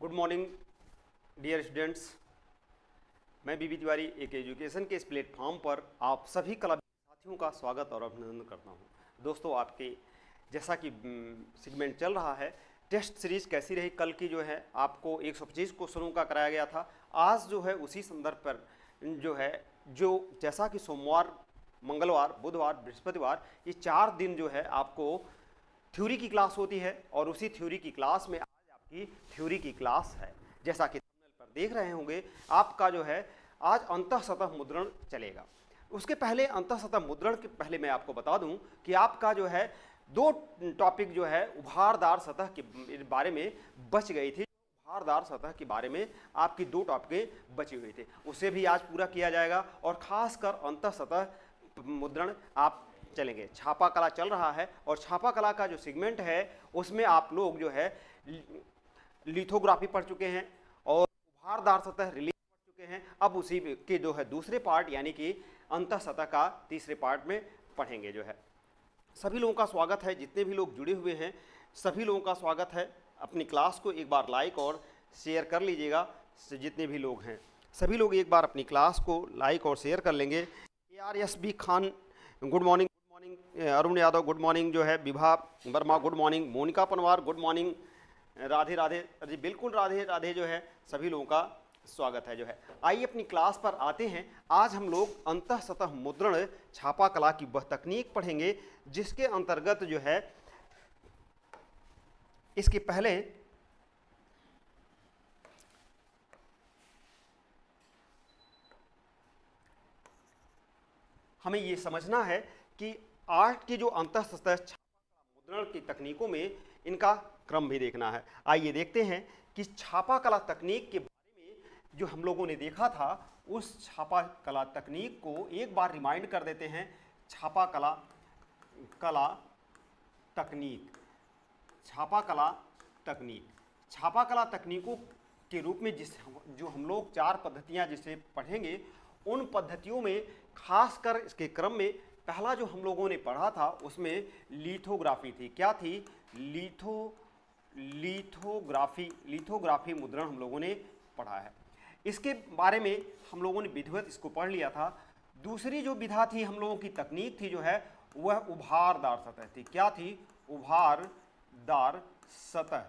Good morning dear students. मैं बीबी तिवारी एक education के इस प्लेटफॉर्म पर आप सभी कला साथियों का स्वागत और अभिनंदन करता हूं। दोस्तों, आपके जैसा कि सेगमेंट चल रहा है, टेस्ट सीरीज कैसी रही, कल की जो है आपको 125 क्वेश्चनों का कराया गया था। आज जो है उसी संदर्भ पर जो जैसा कि सोमवार, मंगलवार, बुधवार, बृहस्पतिवार, ये 4 दिन जो है आपको थ्योरी की क्लास होती है और उसी थ्योरी की क्लास में आज आपकी थ्योरी की क्लास है। जैसा कि थंबनेल पर देख रहे होंगे, आपका जो है आज अंतःसतह मुद्रण चलेगा। उसके पहले अंतःसतह मुद्रण के पहले मैं आपको बता दूं कि आपका जो है 2 टॉपिक जो है उभारदार सतह के बारे में बच गई थी। उभारदार सतह के बारे में आपकी 2 टॉपिकें बची हुई थी, उसे भी आज पूरा किया जाएगा और खासकर अंतःसतह मुद्रण आप चलेंगे। छापा कला चल रहा है और छापा कला का जो सेगमेंट है उसमें आप लोग जो है लिथोग्राफी पढ़ चुके हैं और उभारदार सतह रिलीफ पढ़ चुके हैं। अब उसी के जो है दूसरे पार्ट यानी कि अंतःसतह का तीसरे पार्ट में पढ़ेंगे। जो है सभी लोगों का स्वागत है, जितने भी लोग जुड़े हुए हैं सभी लोगों का स्वागत है। अपनी क्लास को एक बार लाइक और शेयर कर लीजिएगा। जितने भी लोग हैं सभी लोग एक बार अपनी क्लास को लाइक और शेयर कर लेंगे। ARSB Khan good morning, Arun Yadav good morning, जो है Vibha Verma good morning, Monika Panwar good morning, Radhe Radhe ji, बिल्कुल राधे राधे, जो है सभी लोगों का स्वागत है। जो है आइए अपनी क्लास पर आते हैं। आज हम लोग अंतःसतह मुद्रण छापा कला की वह तकनीक पढ़ेंगे जिसके अंतर्गत जो है इसके पहले हमें ये समझना है कि आर्ट की जो अंतःसतह छापा कला मुद्रण की तकनीकों में इनका क्रम भी देखना है। आइए देखते हैं कि छापा कला तकनीक के बारे में जो हम लोगों ने देखा था उस छापा कला तकनीक को एक बार रिमाइंड कर देते हैं। छापा कला तकनीक, छापा कला तकनीक, छापा कला तकनीकों के रूप में जो हम लोग 4 पद्धतियां जिसे पढ़ेंगे, उन पद्धतियों में खासकर इसके क्रम में पहला जो हम लोगों ने पढ़ा था उसमें लिथोग्राफी थी। क्या थी? लिथोग्राफी मुद्रण हम लोगों ने पढ़ा है। इसके बारे में हम लोगों ने विधिवत इसको पढ़ लिया था। दूसरी जो विधा थी हम लोगों की तकनीक थी जो है वह उभारदार सतह थी। क्या थी? उभारदार सतह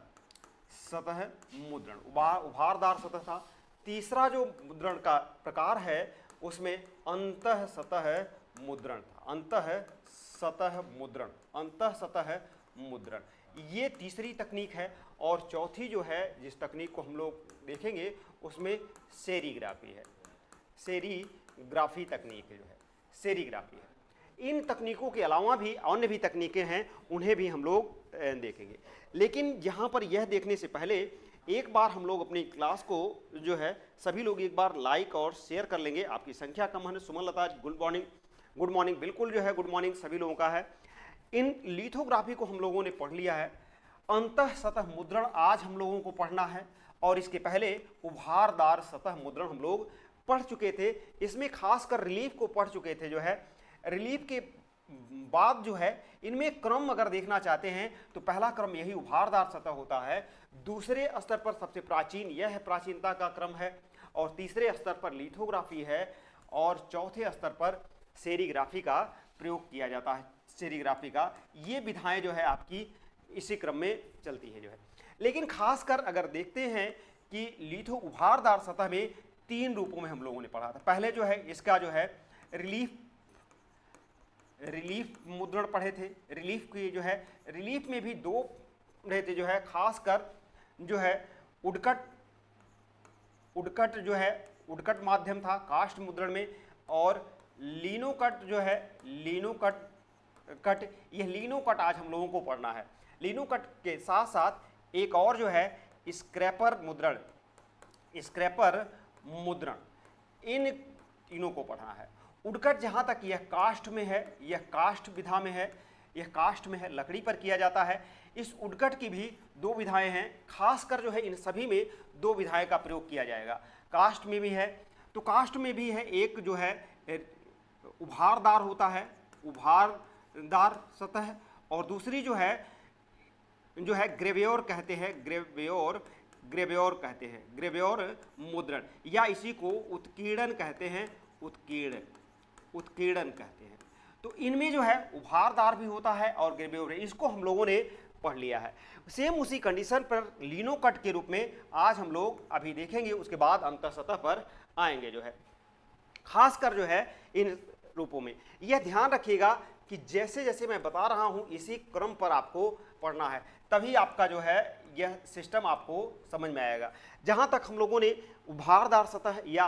मुद्रण, उभारदार सतह था। तीसरा जो मुद्रण का प्रकार है उसमें अंतःसतह मुद्रण था। अंतःसतह मुद्रण ये तीसरी तकनीक है। और चौथी जो है जिस तकनीक को हम लोग देखेंगे उसमें सेरीग्राफी है। सेरीग्राफी तकनीक जो है सेरीग्राफी है। इन तकनीकों के अलावा भी अन्य भी तकनीकें हैं, उन्हें भी हम लोग देखेंगे। लेकिन यहाँ पर यह देखने से पहले एक बार हम लोग अपनी क्लास को जो है सभी लोग एक बार लाइक और शेयर कर लेंगे। आपकी संख्या कम है। सुमन लता गुड मॉर्निंग, बिल्कुल जो है गुड मॉर्निंग सभी लोगों का है। इन लिथोग्राफी को हम लोगों ने पढ़ लिया है। अंतःसतह मुद्रण आज हम लोगों को पढ़ना है और इसके पहले उभारदार सतह मुद्रण हम लोग पढ़ चुके थे। इसमें खासकर रिलीफ को पढ़ चुके थे। जो है रिलीफ के बाद जो है इनमें क्रम अगर देखना चाहते हैं तो पहला क्रम यही उभारदार सतह होता है। दूसरे स्तर पर सबसे प्राचीन यह है, प्राचीनता का क्रम है। और तीसरे स्तर पर लिथोग्राफी है और चौथे स्तर पर सेरीग्राफी का प्रयोग किया जाता है। सेरीग्राफी का ये विधाएं जो है आपकी इसी क्रम में चलती है। जो है लेकिन खासकर अगर देखते हैं कि उभारदार सतह में 3 रूपों में हम लोगों ने पढ़ा था। पहले जो है इसका जो है रिलीफ मुद्रण पढ़े थे। रिलीफ की जो है रिलीफ में भी 2 रहे थे। जो है खासकर जो है उडकट जो है उडकट माध्यम था कास्ट मुद्रण में, और लिनोकट जो है यह लिनोकट आज हम लोगों को पढ़ना है। लिनोकट के साथ साथ एक और जो है स्क्रैपर मुद्रण, इन तीनों को पढ़ना है। उडकट जहाँ तक यह कास्ट में है, यह कास्ट विधा में है, यह कास्ट में है, लकड़ी पर किया जाता है। इस उडकट की भी 2 विधाएं हैं। खासकर जो है इन सभी में 2 विधाएं का प्रयोग किया जाएगा। कास्ट में भी है, तो कास्ट में भी है एक जो है उभारदार होता है, उभारदार सतह, और दूसरी जो है ग्रेव्योर कहते हैं, ग्रेव्योर कहते हैं, ग्रेव्योर मुद्रण, या इसी को उत्कीर्णन कहते हैं, उत्कीर्णन कहते हैं। तो इनमें जो है उभारदार भी होता है और ग्रेव्योर है, इसको हम लोगों ने पढ़ लिया है। सेम उसी कंडीशन पर लिनोकट के रूप में आज हम लोग अभी देखेंगे, उसके बाद अंतःसतह पर आएंगे जो है, खासकर जो है इन रूपों में। यह ध्यान रखिएगा कि जैसे जैसे मैं बता रहा हूं इसी क्रम पर आपको पढ़ना है, तभी आपका जो है यह सिस्टम आपको समझ में आएगा। जहां तक हम लोगों ने उभारदार सतह या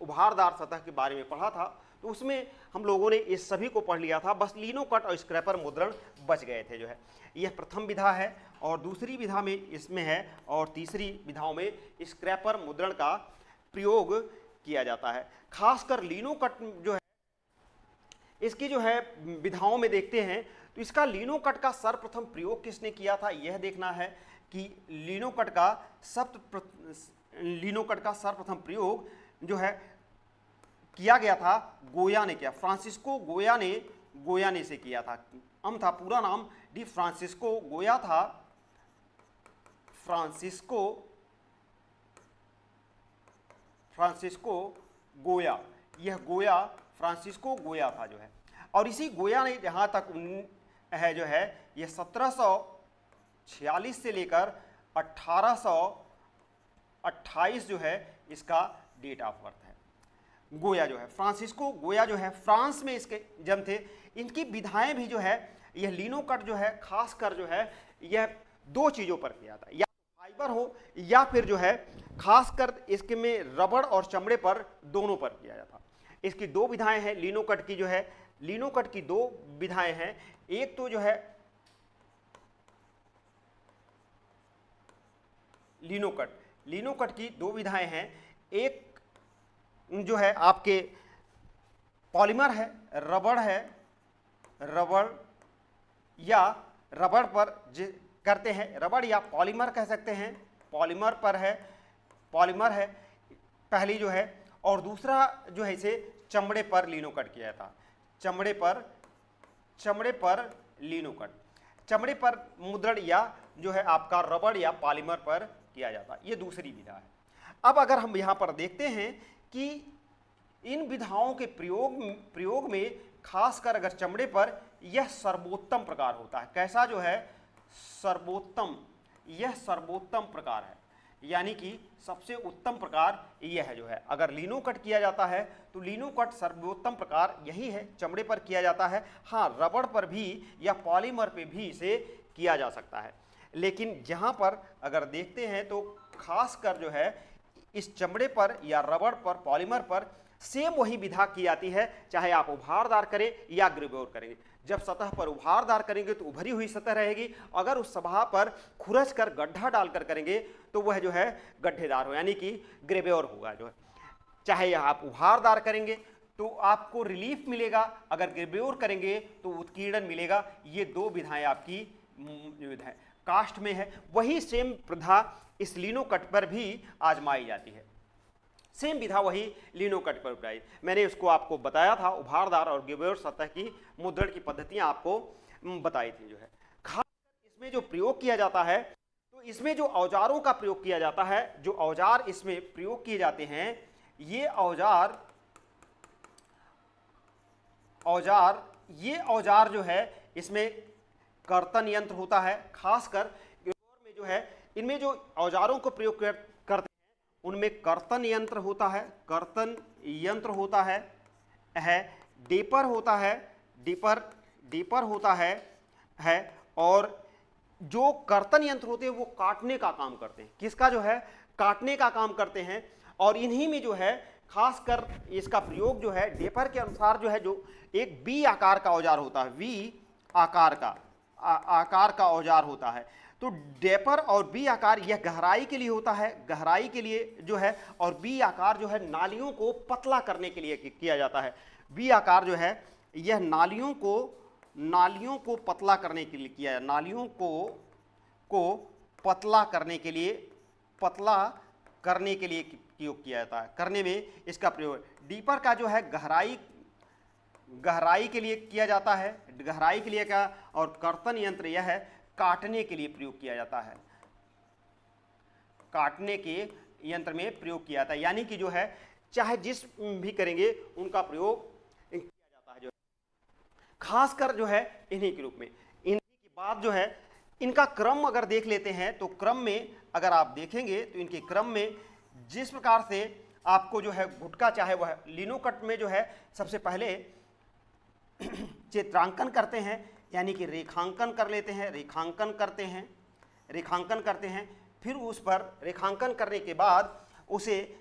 उभारदार सतह के बारे में पढ़ा था, तो उसमें हम लोगों ने इस सभी को पढ़ लिया था, बस लिनोकट और स्क्रैपर मुद्रण बच गए थे जो है। यह प्रथम विधा है और दूसरी विधा में इसमें है, और तीसरी विधाओं में स्क्रैपर मुद्रण का प्रयोग किया जाता है। खासकर लिनोकट जो है, इसकी जो है विधाओं में देखते हैं तो इसका लिनोकट का सर्वप्रथम प्रयोग किसने किया था, यह देखना है कि लिनोकट का सर्वप्रथम प्रयोग जो है किया गया था गोया ने किया, फ्रांसिस्को गोया ने से किया था। था पूरा नाम डी फ्रांसिस्को गोया था, फ्रांसिस्को गोया, यह गोया फ्रांसिस्को गोया था जो है। और इसी गोया ने जहाँ तक है जो है, यह 1746 से लेकर 1828 जो है इसका डेट ऑफ बर्थ है। गोया जो है, फ्रांसिस्को गोया जो है, फ्रांस में इसके जन्म थे। इनकी विधाएं भी जो है, यह लिनोकट जो है खासकर जो है यह दो चीज़ों पर किया था, या फाइबर हो या फिर जो है खासकर इसके में रबड़ और चमड़े पर, दोनों पर किया जाता। इसकी दो विधाएं हैं लिनोकट की जो है, लिनोकट की दो विधाएं हैं। एक तो जो है लिनोकट की दो विधाएं हैं। एक जो है आपके पॉलीमर है, रबड़ या रबड़ पर करते हैं, रबड़ या पॉलीमर कह सकते हैं, पॉलीमर है पहली जो है, और दूसरा जो है इसे चमड़े पर लिनोकट किया था, चमड़े पर लिनोकट, चमड़े पर मुद्रण या जो है आपका रबड़ या पॉलीमर पर किया जाता, ये दूसरी विधा है। अब अगर हम यहाँ पर देखते हैं कि इन विधाओं के प्रयोग में खासकर अगर चमड़े पर, यह सर्वोत्तम प्रकार होता है। कैसा जो है सर्वोत्तम, यह सर्वोत्तम प्रकार है, यानी कि सबसे उत्तम प्रकार यह जो है। अगर लिनोकट किया जाता है तो लिनोकट सर्वोत्तम प्रकार यही है, चमड़े पर किया जाता है। हाँ, रबड़ पर भी या पॉलीमर पे भी इसे किया जा सकता है, लेकिन यहाँ पर अगर देखते हैं तो खासकर जो है इस चमड़े पर या रबड़ पर, पॉलीमर पर सेम वही विधा की जाती है, चाहे आप उभारदार करें या ग्रेव्योर करेंगे। जब सतह पर उभारदार करेंगे तो उभरी हुई सतह रहेगी, अगर उस सतह पर खुरच कर गड्ढा डालकर करेंगे तो वह जो है गड्ढेदार हो, यानी कि ग्रेव्योर होगा जो है। चाहे आप उभारदार करेंगे तो आपको रिलीफ मिलेगा, अगर ग्रेव्योर करेंगे तो उत्कीर्णन मिलेगा। ये दो विधाएं आपकी विधाएं कास्ट में है। वही सेम विधा इस लिनोकट पर भी आजमाई जाती है, सेम विधा वही लिनोकट पर अपनाई। मैंने उसको आपको बताया था, उभारदार और ग्रेव्योर सतह की मुद्रण की पद्धतियां आपको बताई थी जो है। खास इसमें जो प्रयोग किया जाता है, तो इसमें जो औजारों का प्रयोग किया जाता है, जो औजार इसमें प्रयोग किए जाते हैं, ये औजार जो है इसमें कर्तन यंत्र होता है। खासकर में जो है इनमें जो औजारों को प्रयोग करते हैं उनमें कर्तन यंत्र होता है, डेपर होता है, और जो कर्तन यंत्र होते हैं वो काटने का काम करते हैं। किसका जो है काटने का काम करते हैं, और इन्हीं में जो है खासकर इसका प्रयोग जो है डेपर के अनुसार जो है, जो एक बी आकार का औजार होता है, वी आकार का औजार होता है। तो डेपर और बी आकार यह गहराई के लिए होता है, गहराई के लिए जो है, और बी आकार जो है नालियों को पतला करने के लिए किया जाता है। बी आकार जो है यह नालियों को पतला करने के लिए किया, नालियों को पतला करने के लिए प्रयोग किया जाता है। करने में इसका प्रयोग डीपर का जो है गहराई के लिए किया जाता है, गहराई के लिए क्या, और कर्तन यंत्र यह है काटने के लिए प्रयोग किया जाता है। काटने के यंत्र में प्रयोग किया जाता है। यानी कि जो है चाहे जिस भी करेंगे उनका प्रयोग किया जाता है जो है, खासकर जो है इन्हीं के रूप में। इन्हीं के बाद जो है इनका क्रम अगर देख लेते हैं तो क्रम में अगर आप देखेंगे तो इनके क्रम में जिस प्रकार से आपको जो है गुटका चाहे वह लिनोकट में जो है सबसे पहले चित्रांकन करते हैं, यानी कि रेखांकन कर लेते हैं, रेखांकन करते हैं, फिर उस पर रेखांकन करने के बाद उसे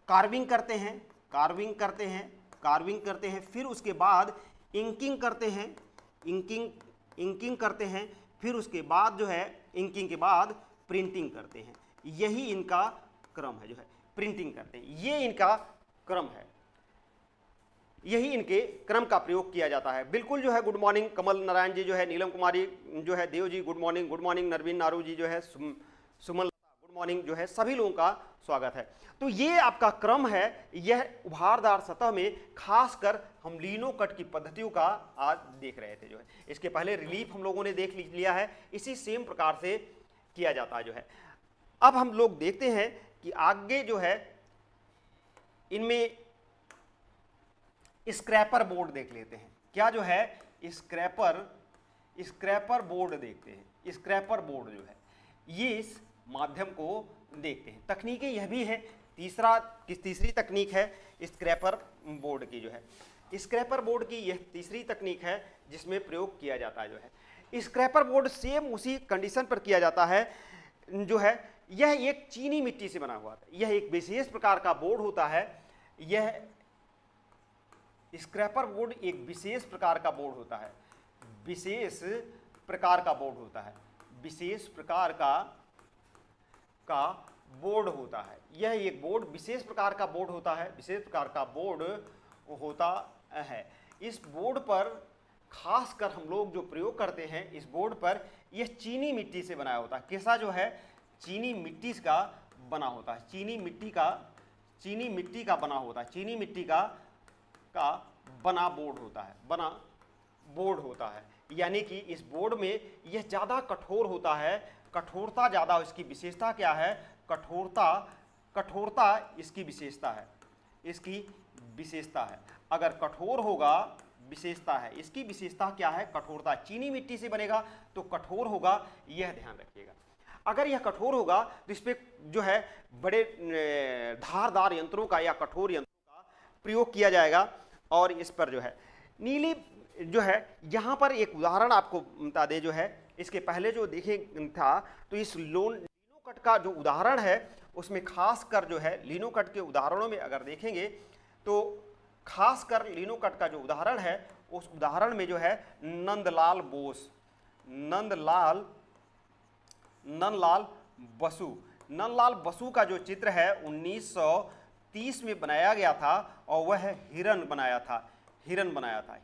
कार्विंग करते हैं, फिर उसके बाद इंकिंग करते हैं, फिर उसके बाद जो है इंकिंग के बाद प्रिंटिंग करते हैं। यही इनका क्रम है जो है, प्रिंटिंग करते हैं, ये इनका क्रम है, यही इनके क्रम का प्रयोग किया जाता है। बिल्कुल जो है गुड मॉर्निंग कमल नारायण जी जो है, नीलम कुमारी जो है, देव जी गुड मॉर्निंग नरवीन नारू जी जो है, सुमन गुड मॉर्निंग जो है, सभी लोगों का स्वागत है। तो ये आपका क्रम है, यह उभारदार सतह में खासकर हम लिनोकट की पद्धतियों का आज देख रहे थे जो है। इसके पहले रिलीफ हम लोगों ने देख लिया है, इसी सेम प्रकार से किया जाता है जो है। अब हम लोग देखते हैं कि आगे जो है इनमें स्क्रैपर बोर्ड देख लेते हैं। क्या जो है स्क्रैपर बोर्ड देखते हैं। स्क्रैपर बोर्ड जो है ये इस माध्यम को देखते हैं। तकनीकें यह भी है, तीसरी तकनीक है स्क्रैपर बोर्ड की जो है। स्क्रैपर बोर्ड की यह तीसरी तकनीक है जिसमें प्रयोग किया जाता है जो है। स्क्रैपर बोर्ड सेम उसी कंडीशन पर किया जाता है जो है। यह एक चीनी मिट्टी से बना हुआ था, यह एक विशेष प्रकार का बोर्ड होता है। यह स्क्रैपर बोर्ड एक विशेष प्रकार का बोर्ड होता है, विशेष प्रकार का बोर्ड होता है। यह एक बोर्ड विशेष प्रकार का बोर्ड होता है। इस बोर्ड पर खासकर हम लोग जो प्रयोग करते हैं, इस बोर्ड पर यह चीनी मिट्टी से बनाया होता है। कैसा जो है चीनी मिट्टी का बना होता है, चीनी मिट्टी का बना बना बोर्ड होता है। यानी कि इस बोर्ड में यह ज़्यादा कठोर होता है, कठोरता ज़्यादा, इसकी विशेषता क्या है, कठोरता इसकी विशेषता है। अगर कठोर होगा विशेषता है, इसकी विशेषता क्या है, कठोरता। चीनी मिट्टी से बनेगा तो कठोर होगा, यह ध्यान रखिएगा। अगर यह कठोर होगा तो इस पर जो है बड़े धारदार यंत्रों का या कठोर यंत्रों का प्रयोग किया जाएगा। और इस पर जो है नीली जो है, यहाँ पर एक उदाहरण आपको बता दे जो है, इसके पहले जो देखे था तो इस लिनोकट का जो उदाहरण है उसमें खासकर जो है लिनोकट के उदाहरणों में अगर देखेंगे तो खासकर लिनोकट का जो उदाहरण है उस उदाहरण में जो है नंदलाल बसु का जो चित्र है 1930 में बनाया गया था और वह हिरन बनाया था,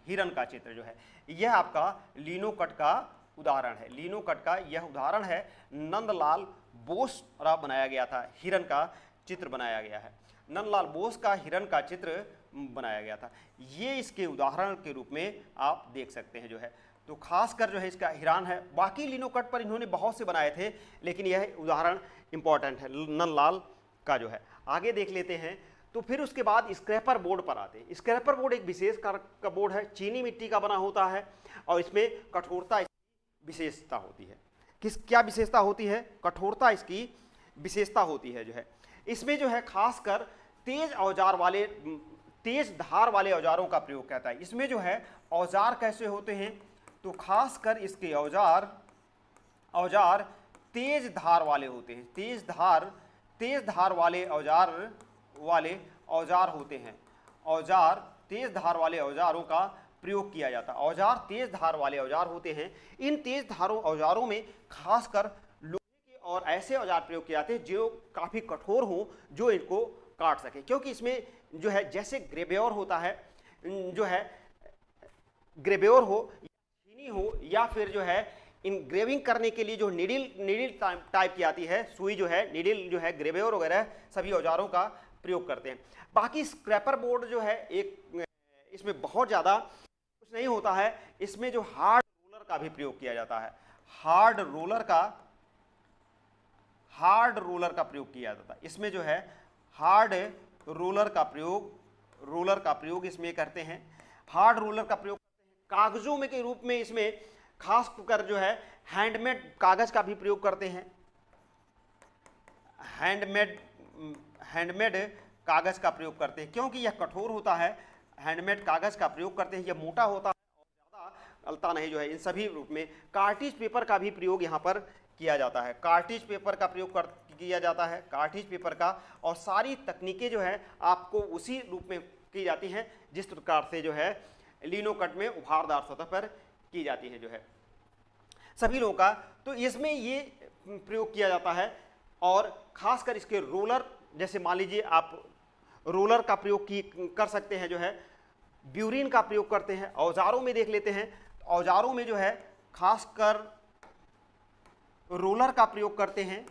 हिरन का चित्र जो है, यह आपका लिनोकट का उदाहरण है। लिनोकट का यह उदाहरण है, नंदलाल बोस द्वारा बनाया गया था, हिरन का चित्र बनाया गया है। नंदलाल बोस का हिरन का चित्र बनाया गया था, ये इसके उदाहरण के रूप में आप देख सकते हैं जो है। तो खासकर जो है इसका हिरन है। बाकी लिनोकट पर इन्होंने बहुत से बनाए थे, लेकिन यह उदाहरण इंपॉर्टेंट है नंदलाल का जो है। आगे देख लेते हैं। तो फिर उसके बाद स्क्रैपर बोर्ड पर आते हैं। स्क्रैपर बोर्ड एक विशेष का बोर्ड है, चीनी मिट्टी का बना होता है और इसमें कठोरता विशेषता होती है। क्या विशेषता होती है, कठोरता इसकी विशेषता होती है जो है। इसमें जो है खासकर तेज धार वाले औजारों का प्रयोग करता है। इसमें जो है औजार कैसे होते हैं, तो खासकर इसके औजार तेज धार वाले होते हैं, तेज धार वाले औजार होते हैं। तेज धार वाले औजारों का प्रयोग किया जाता है। औजार तेज धार वाले औजार होते हैं। इन तेज धारों औजारों में खासकर लोहे के और ऐसे औजार प्रयोग किए जाते हैं जो काफ़ी कठोर हों, जो इनको काट सके। क्योंकि इसमें जो है जैसे ग्रेब्योर होता है, जो है ग्रेब्योर हो, चीनी हो, या फिर जो है इनग्रेविंग करने के लिए जो नीडल टाइप की आती है, सुई जो है, नीडल जो है, ग्रेब्योर वगैरह सभी औजारों का प्रयोग करते हैं। बाकी स्क्रैपर बोर्ड जो है एक इसमें बहुत ज़्यादा कुछ नहीं होता है। इसमें जो हार्ड रोलर का भी प्रयोग किया जाता है, हार्ड रोलर हार्ड रोलर का प्रयोग किया जाता है। इसमें जो है हार्ड रोलर का प्रयोग इसमें करते हैं। हार्ड रोलर का प्रयोग करते हैं कागजों में के रूप में, इसमें खास कर जो है हैंडमेड कागज का भी प्रयोग करते हैं। हैंडमेड कागज का प्रयोग करते हैं क्योंकि यह कठोर होता है। हैंडमेड कागज का प्रयोग करते हैं, यह मोटा होता है और ज़्यादा गलता नहीं जो है। इन सभी रूप में कार्टिज पेपर का भी प्रयोग यहाँ पर किया जाता है। कार्टिज पेपर का प्रयोग किया जाता है, कार्टिज पेपर का। और सारी तकनीकें जो है आपको उसी रूप में की जाती हैं जिस प्रकार से जो है लिनो कट में उभारदार सतह पर की जाती है जो है सभी लोगों का। तो इसमें ये प्रयोग किया जाता है और खासकर इसके रोलर, जैसे मान लीजिए आप रोलर का प्रयोग कर सकते हैं जो है, ब्यूरिन का प्रयोग करते हैं। औजारों में देख लेते हैं, औजारों में जो है खासकर रोलर का प्रयोग करते हैं,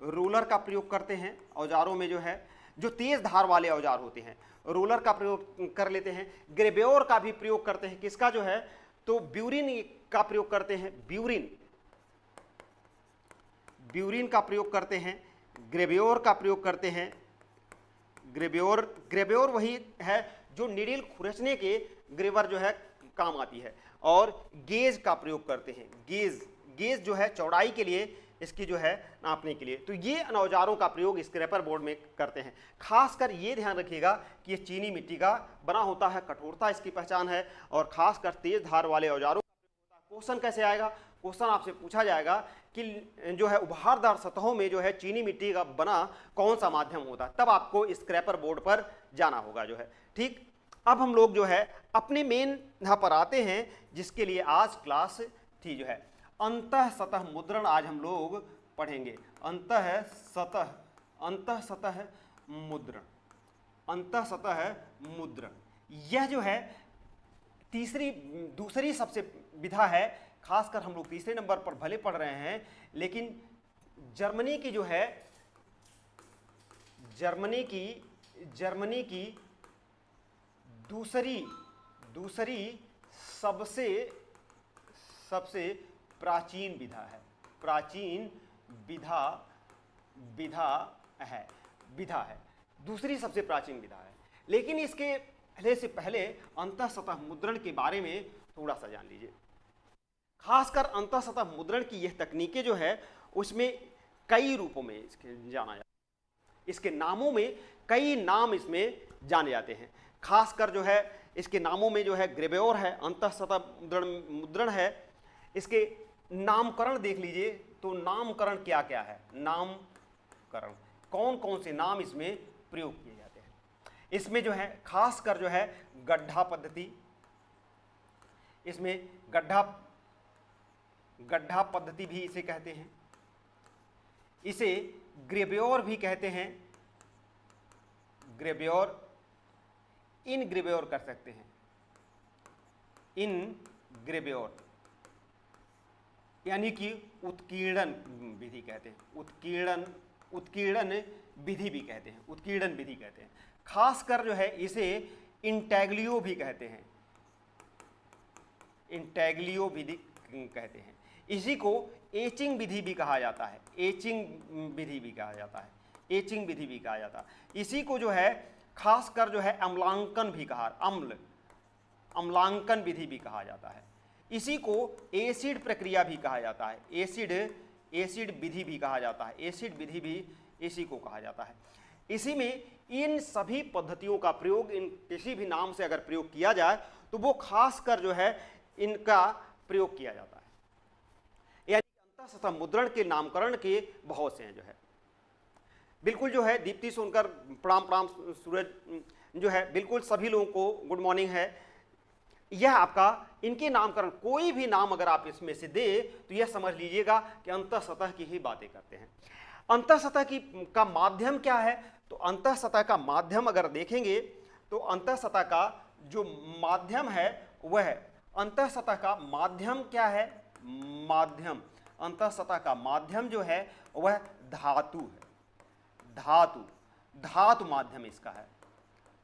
रोलर का प्रयोग करते हैं औजारों में जो है, जो तेज धार वाले औजार होते हैं रोलर का प्रयोग कर लेते हैं। ग्रेब्योर का भी प्रयोग करते हैं, किसका जो है, तो ब्यूरिन का प्रयोग करते हैं, ब्यूरिन का प्रयोग करते हैं, ग्रेब्योर का प्रयोग करते हैं। ग्रेब्योर वही है जो नीडल खुरचने के ग्रेवर जो है काम आती है। और गेज का प्रयोग करते हैं, गेज जो है चौड़ाई के लिए, इसकी जो है नापने के लिए। तो ये औजारों का प्रयोग स्क्रैपर बोर्ड में करते हैं। खासकर ये ध्यान रखिएगा कि ये चीनी मिट्टी का बना होता है, कठोरता इसकी पहचान है। और खासकर तेज धार वाले औजारों का प्रयोग होता है। क्वेश्चन कैसे आएगा, क्वेश्चन आपसे पूछा जाएगा कि जो है उभारदार सतहों में जो है चीनी मिट्टी का बना कौन सा माध्यम होता है, तब आपको स्क्रैपर बोर्ड पर जाना होगा जो है। ठीक, अब हम लोग जो है अपने मेन यहाँ पर आते हैं, जिसके लिए आज क्लास थी जो है अंतः सतह मुद्रण। आज हम लोग पढ़ेंगे अंतः सतह मुद्रण। यह जो है दूसरी सबसे विधा है। खासकर हम लोग तीसरे नंबर पर भले पढ़ रहे हैं, लेकिन जर्मनी की जो है जर्मनी की दूसरी सबसे प्राचीन विधा है, विधा है, दूसरी सबसे प्राचीन विधा है। लेकिन इसके पहले अंतः सतह मुद्रण के बारे में थोड़ा सा जान लीजिए। खासकर अंतः सतह मुद्रण की यह तकनीकें जो है उसमें कई रूपों में इसके जाना जाता है। इसके नामों में कई नाम इसमें जाने जाते हैं। खासकर जो है इसके नामों में जो है ग्रेब्योर है, अंतः सतह मुद्रण है। इसके नामकरण देख लीजिए, तो नामकरण क्या क्या है, नामकरण कौन कौन से नाम इसमें प्रयोग किए जाते हैं। इसमें जो है खासकर जो है गड्ढा पद्धति, इसमें गड्ढा पद्धति भी इसे कहते हैं। इसे ग्रेब्योर भी कहते हैं, ग्रेब्योर, इन ग्रेब्योर कर सकते हैं, इन ग्रेब्योर यानी कि उत्कीर्णन विधि कहते हैं, उत्कीर्णन विधि भी कहते हैं, उत्कीर्णन विधि कहते हैं। खासकर जो है इसे इंटैग्लियो भी कहते हैं, इंटैग्लियो विधि कहते हैं। इसी को एचिंग विधि भी कहा जाता है, एचिंग विधि भी कहा जाता है, एचिंग विधि भी कहा जाता है। इसी को जो है खासकर जो है अम्लांकन भी कहा, अम्लांकन विधि भी कहा जाता है। इसी को एसिड प्रक्रिया भी कहा जाता है, एसिड विधि भी कहा जाता है, एसिड विधि भी इसी को कहा जाता है। इसी में इन सभी पद्धतियों का प्रयोग, इन किसी भी नाम से अगर प्रयोग किया जाए तो वो खासकर जो है इनका प्रयोग किया जाता है। यानी अंतः सतह मुद्रण के नामकरण के बहुत से हैं जो है। बिल्कुल जो है दीप्ति सोनकर, प्रणाम सूरज जो है, बिल्कुल सभी लोगों को गुड मॉर्निंग है। यह आपका इनके नामकरण, कोई भी नाम अगर आप इसमें से दे तो यह समझ लीजिएगा कि अंतः सतह की ही बातें करते हैं। अंतः सतह का माध्यम क्या है, तो अंतः सतह का माध्यम अगर देखेंगे तो अंतः सतह का जो माध्यम है वह, अंतः सतह का माध्यम क्या है, माध्यम, अंतः सतह का माध्यम जो है वह धातु है, धातु माध्यम इसका है,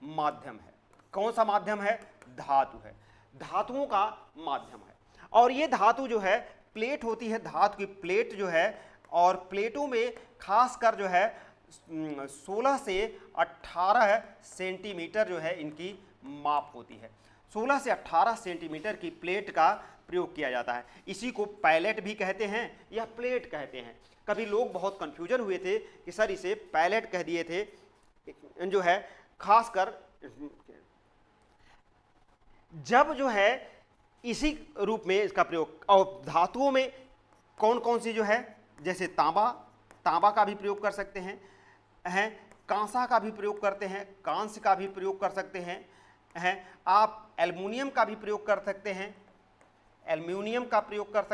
माध्यम है। कौन सा माध्यम है, धातु है, धातुओं का माध्यम है। और ये धातु जो है प्लेट होती है, धातु की प्लेट जो है और प्लेटों में खासकर जो है 16 से 18 सेंटीमीटर जो है इनकी माप होती है। 16 से 18 सेंटीमीटर की प्लेट का प्रयोग किया जाता है। इसी को पैलेट भी कहते हैं या प्लेट कहते हैं। कभी लोग बहुत कंफ्यूजन हुए थे कि सर इसे पैलेट कह दिए थे, जो है खासकर जब जो है इसी रूप में इसका प्रयोग। और धातुओं में कौन कौन सी जो है, जैसे तांबा का भी प्रयोग कर सकते हैं, कांसा का भी प्रयोग करते हैं, कांस्य का भी प्रयोग कर सकते हैं, आप एल्युमिनियम का भी प्रयोग कर सकते हैं, एल्युमिनियम का प्रयोग कर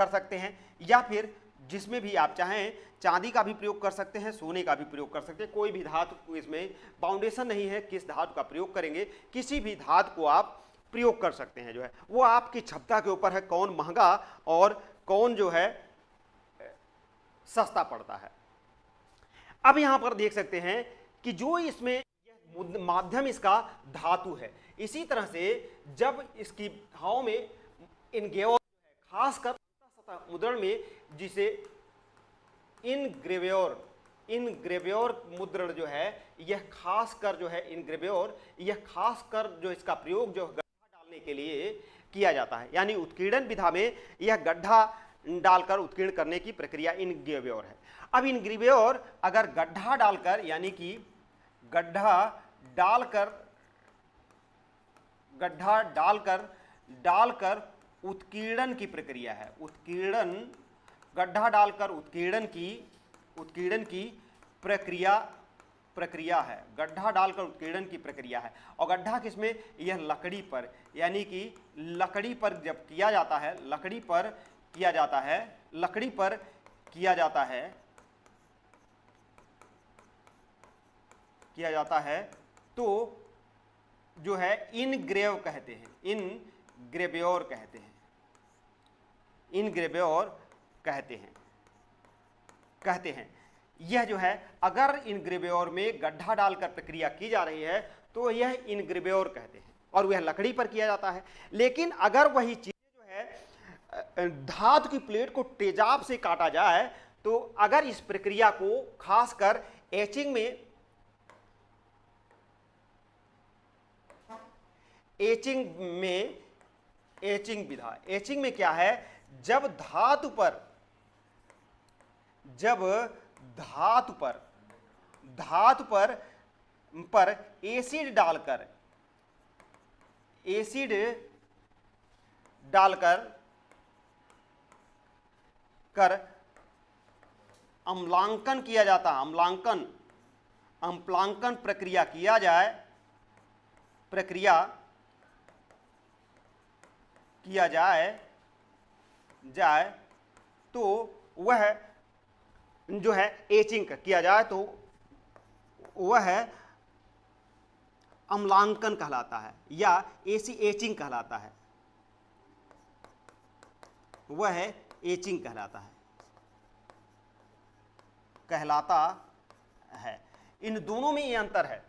सकते हैं, या फिर जिसमें भी आप चाहें चांदी का भी प्रयोग कर सकते हैं, सोने का भी प्रयोग कर सकते हैं। कोई भी धातु को, इसमें बाउंडेशन नहीं है किस धातु का प्रयोग करेंगे, किसी भी धातु को आप प्रयोग कर सकते हैं। जो है वो आपकी क्षमता के ऊपर है, कौन महंगा और कौन जो है सस्ता पड़ता है। अब यहां पर देख सकते हैं कि जो इसमें माध्यम इसका धातु है, इसी तरह से जब इसकी हवा में इनग्रेव्योर खासकर मुद्रण में, जिसे इनग्रेव्योर मुद्रण जो है, यह खासकर जो है इनग्रेव्योर, यह खासकर जो इसका प्रयोग जो गड्ढा डालने के लिए किया जाता है। यानी उत्कीर्णन विधा में यह गड्ढा डालकर उत्कीर्ण करने की प्रक्रिया इनग्रेव्योर है। अब इनग्रेव्योर अगर गड्ढा डालकर, यानी कि गड्ढा डालकर उत्कीर्णन की प्रक्रिया है। गड्ढा डालकर उत्कीर्णन की प्रक्रिया है। गड्ढा डालकर उत्कीर्णन की प्रक्रिया है। और गड्ढा किसमें, यह लकड़ी पर, यानी कि लकड़ी पर जब किया जाता है, लकड़ी पर किया जाता है तो जो है इनग्रेव कहते हैं, इनग्रेव्योर कहते हैं। यह जो है अगर इनग्रेव्योर में गड्ढा डालकर प्रक्रिया की जा रही है तो यह इनग्रेव्योर कहते हैं, और वह लकड़ी पर किया जाता है। लेकिन अगर वही चीज जो है धातु की प्लेट को तेजाब से काटा जाए, तो अगर इस प्रक्रिया को खासकर एचिंग में क्या है, जब धातु पर एसिड डालकर अम्लांकन किया जाता है, अम्लांकन प्रक्रिया किया जाए तो वह जो है एचिंग किया जाए तो वह अम्लांकन कहलाता है, या एचिंग कहलाता है। वह एचिंग कहलाता है। इन दोनों में ये अंतर है।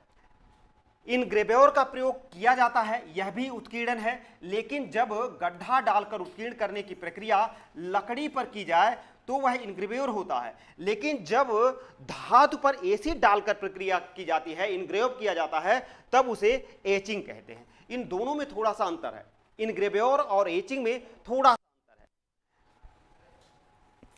इनग्रेव्योर का प्रयोग किया जाता है, यह भी उत्कीर्णन है, लेकिन जब गड्ढा डालकर उत्कीर्ण करने की प्रक्रिया लकड़ी पर की जाए तो वह इनग्रेव्योर होता है। लेकिन जब धातु पर एसिड डालकर प्रक्रिया की जाती है, इनग्रेव किया जाता है, तब उसे एचिंग कहते हैं। इन दोनों में थोड़ा सा अंतर है, इनग्रेव्योर और एचिंग में थोड़ा सा अंतर है।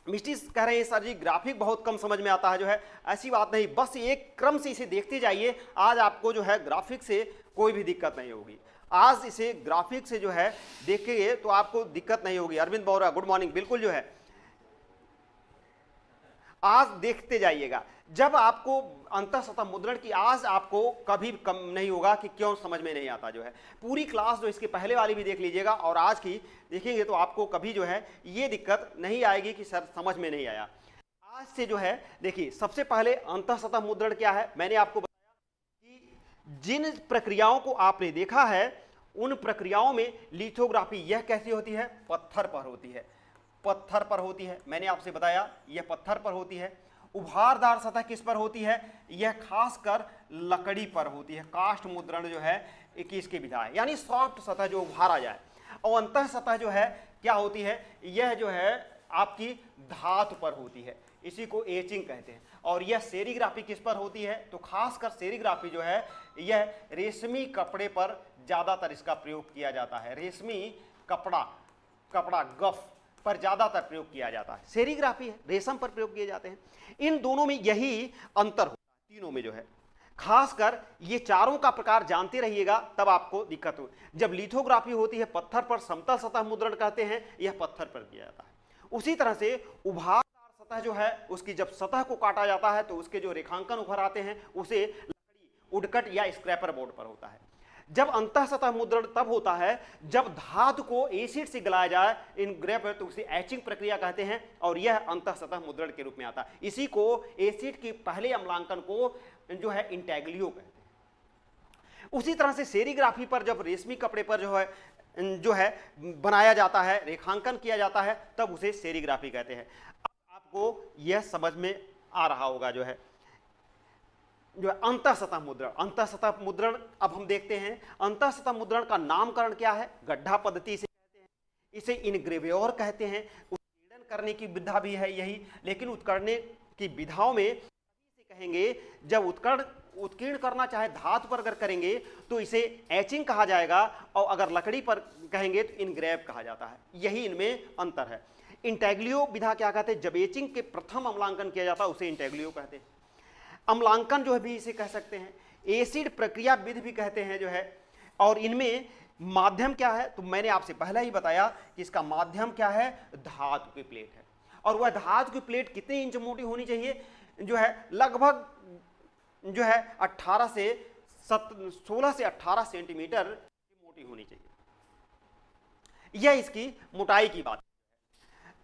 मिस्टी कह रहे हैं सर जी ग्राफिक बहुत कम समझ में आता है। जो है ऐसी बात नहीं, बस एक क्रम से इसे देखते जाइए। आज आपको जो है ग्राफिक से कोई भी दिक्कत नहीं होगी। आज इसे ग्राफिक से जो है देखेंगे तो आपको दिक्कत नहीं होगी। अरविंद बोरा गुड मॉर्निंग, बिल्कुल जो है आज देखते जाइएगा। जब आपको अंतःसतह मुद्रण की आज आपको कभी कम नहीं होगा कि क्यों समझ में नहीं आता। जो है पूरी क्लास जो इसके पहले वाली भी देख लीजिएगा और आज की देखेंगे तो आपको कभी जो है ये दिक्कत नहीं आएगी कि सर समझ में नहीं आया। आज से जो है देखिए, सबसे पहले अंतःसतह मुद्रण क्या है, मैंने आपको बताया कि जिन प्रक्रियाओं को आपने देखा है उन प्रक्रियाओं में लिथोग्राफी यह कैसी होती है, पत्थर पर होती है। मैंने आपसे बताया यह पत्थर पर होती है। उभारदार सतह किस पर होती है, यह खासकर लकड़ी पर होती है। काष्ठ मुद्रण जो है 21 की विधा है, यानी सॉफ्ट सतह जो उभारा जाए। और अंतः सतह जो है क्या होती है, यह जो है आपकी धातु पर होती है, इसी को एचिंग कहते हैं। और यह सेरीग्राफी किस पर होती है, तो खासकर सेरीग्राफी जो है यह रेशमी कपड़े पर ज़्यादातर इसका प्रयोग किया जाता है। रेशमी कपड़ा गफ पर ज़्यादातर प्रयोग किया जाता है। सेरीग्राफी है, रेशम पर प्रयोग किए जाते हैं। इन दोनों में यही अंतर होता है, तीनों में जो है। खासकर ये चारों का प्रकार जानते रहिएगा, तब आपको दिक्कत हो। जब लिथोग्राफी होती है पत्थर पर समतल सतह मुद्रण कहते हैं, यह पत्थर पर किया जाता है। उसी तरह से उभारदार सतह जो है उसकी जब सतह को काटा जाता है तो उसके जो रेखांकन उभर आते हैं उसे लकड़ी, वुडकट या स्क्रैपर बोर्ड पर होता है। जब अंतः सतह मुद्रण तब होता है जब धातु को एसिड से गलाया जाए इन ग्रेप, तो उसे एचिंग प्रक्रिया कहते हैं, और यह अंतः सतह मुद्रण के रूप में आता है। इसी को एसिड के पहले अम्लांकन को जो है इंटेग्लियो कहते हैं। उसी तरह से सेरीग्राफी पर जब रेशमी कपड़े पर जो है बनाया जाता है, रेखांकन किया जाता है, तब उसे सेरीग्राफी कहते हैं। अब आपको यह समझ में आ रहा होगा जो है अंतः सतह मुद्रण। अंतः सतह मुद्रण अब हम देखते हैं। अंतः सतह मुद्रण का नामकरण क्या है, गड्ढा पद्धति से कहते हैं, इसे इनग्रेव्योर कहते हैं। उत्कीर्णन करने की विधा भी है यही, लेकिन उत्कीर्णन की विधाओं में से कहेंगे जब उत्कीर्ण करना चाहे धातु पर अगर करेंगे तो इसे एचिंग कहा जाएगा, और अगर लकड़ी पर कहेंगे तो इनग्रेव कहा जाता है। यही इनमें अंतर है। इंटेग्लियो विधा क्या कहते हैं, जब एचिंग के प्रथम अम्लांकन किया जाता है उसे इंटेग्लियो कहते हैं। अम्लांकन जो है भी इसे कह सकते हैं, एसिड प्रक्रिया विधि भी कहते हैं जो है। और इनमें माध्यम क्या है, तो मैंने आपसे पहले ही बताया कि इसका माध्यम क्या है, धातु की प्लेट है। और वह धातु की प्लेट कितने इंच मोटी होनी चाहिए, जो है लगभग जो है 16 से 18 सेंटीमीटर मोटी होनी चाहिए। यह इसकी मोटाई की बात है।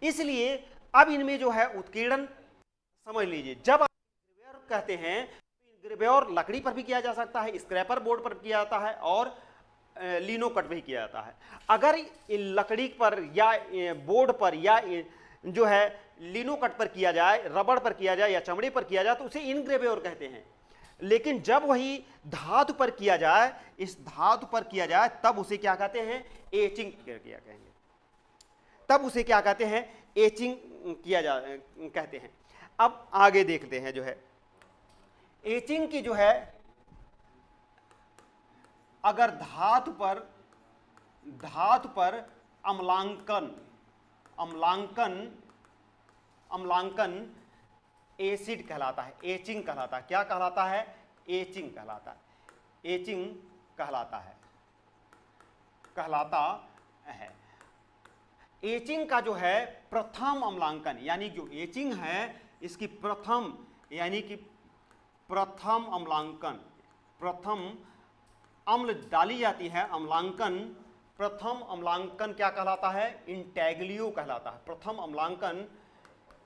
इसलिए अब इनमें जो है उत्कीर्णन समझ लीजिए, जब आप कहते हैं तो ग्रेव्योर लकड़ी पर भी किया जा सकता है, स्क्रैपर बोर्ड पर किया जाता है, और लिनो कट भी किया जाता है। अगर लकड़ी पर या बोर्ड पर या जो है लिनो कट पर किया जाए, रबड़ पर किया जाए या चमड़े पर किया जाए तो उसे इनग्रेव्योर कहते हैं। लेकिन जब वही धातु पर किया जाए, इस धातु पर किया जाए, तब उसे क्या कहते हैं, एचिंग प्रक्रिया कहेंगे। तब उसे क्या कहते हैं, एचिंग कहते हैं। अब आगे देखते हैं जो है एचिंग की जो है, अगर धातु पर अम्लांकन एसिड कहलाता है, एचिंग कहलाता है। क्या कहलाता है, एचिंग कहलाता है। एचिंग कहलाता है। एचिंग का जो है प्रथम अम्लांकन, यानी जो एचिंग है इसकी प्रथम अम्लांकन, प्रथम अम्ल डाली जाती है, अम्लांकन, प्रथम अम्लांकन क्या कहलाता है, इंटेग्लियो कहलाता है। प्रथम अम्लांकन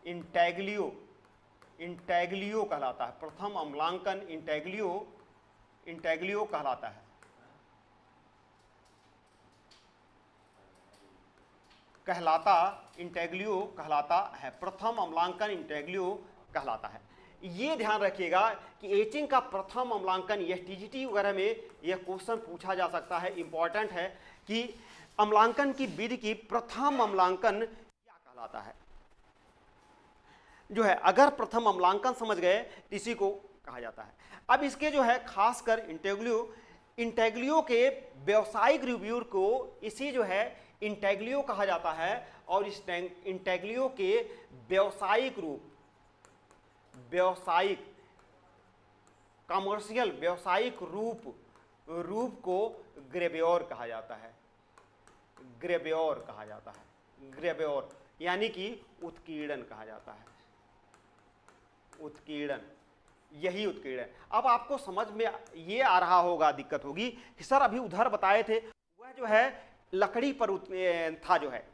इंटेग्लियो कहलाता है। प्रथम अम्लांकन इंटेग्लियो कहलाता है। इंटेग्लियो कहलाता है। प्रथम अम्लांकन इंटेग्लियो कहलाता है। ये ध्यान रखिएगा कि एचिंग का प्रथम अम्लांकन, यह टीजीटी वगैरह में यह क्वेश्चन पूछा जा सकता है, इंपॉर्टेंट है कि अम्लांकन की विधि की प्रथम अम्लांकन क्या कहलाता है जो है। अगर प्रथम अम्लांकन समझ गए तो इसी को कहा जाता है। अब इसके जो है खासकर इंटेग्लियो के व्यावसायिक रिव्यू को इसी जो है इंटेग्लियो कहा जाता है। और इस इंटेग्लियो के कमर्शियल व्यावसायिक रूप को ग्रेव्योर कहा जाता है। ग्रेव्योर यानी कि उत्कीर्णन कहा जाता है। उत्कीर्णन, यही उत्कीर्णन। अब आपको समझ में ये आ रहा होगा, दिक्कत होगी कि सर अभी उधर बताए थे वह जो है लकड़ी पर था जो है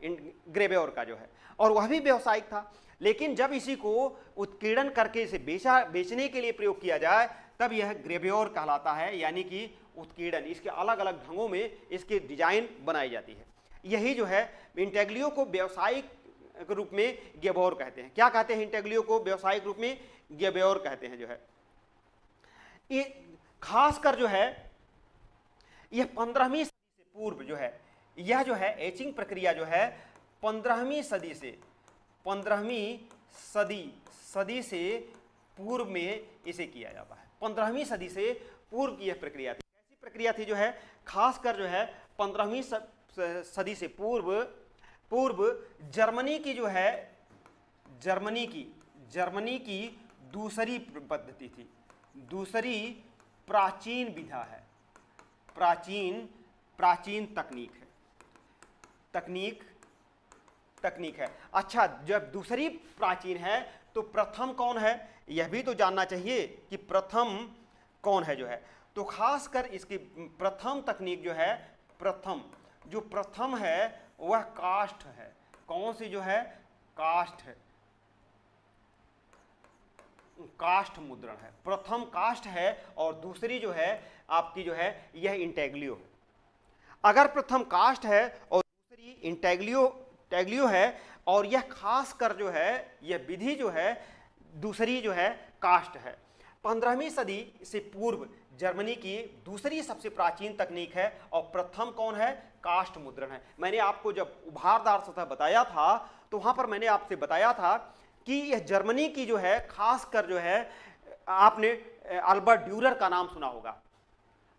ग्रेव्योर का जो है, और वह भी व्यावसायिक था। लेकिन जब इसी को उत्कीर्णन करके इसे बेचने के लिए प्रयोग किया जाए तब यह ग्रेव्योर कहलाता है, यानी कि उत्कीर्णन। इसके अलग अलग ढंगों में इसकी डिजाइन बनाई जाती है। यही जो है इंटेग्लियो को व्यावसायिक रूप में ग्रेव्योर कहते हैं। क्या कहते हैं, इंटेग्लियो को व्यावसायिक रूप में ग्रेव्योर कहते हैं जो है। ये खासकर जो है यह 15वीं सदी से पूर्व जो है, यह जो है एचिंग प्रक्रिया जो है 15वीं सदी से 15वीं सदी से पूर्व में इसे किया जाता है। 15वीं सदी से पूर्व की यह प्रक्रिया थी। ऐसी प्रक्रिया थी जो है खासकर जो है 15वीं सदी से पूर्व जर्मनी की जो है जर्मनी की दूसरी पद्धति थी, दूसरी प्राचीन विधा है, प्राचीन तकनीक है। अच्छा, जब दूसरी प्राचीन है तो प्रथम कौन है, यह भी तो जानना चाहिए कि प्रथम कौन है जो है। तो खासकर इसकी प्रथम तकनीक जो है, प्रथम है वह काष्ठ है। कौन सी जो है, काष्ठ है, काष्ठ मुद्रण है। प्रथम काष्ठ है और दूसरी जो है आपकी जो है यह इंटेग्लियो है। अगर प्रथम काष्ठ है और दूसरी इंटेग्लियो है और यह खासकर जो है यह विधि जो है दूसरी जो है काष्ठ है। 15वीं सदी से पूर्व जर्मनी की दूसरी सबसे प्राचीन तकनीक है और प्रथम कौन है, काष्ठ मुद्रण है। मैंने आपको जब उभारदार सतह बताया था तो वहां पर मैंने आपसे बताया था कि यह जर्मनी की जो है खासकर जो है, आपने अल्बर्ट ड्यूरर का नाम सुना होगा।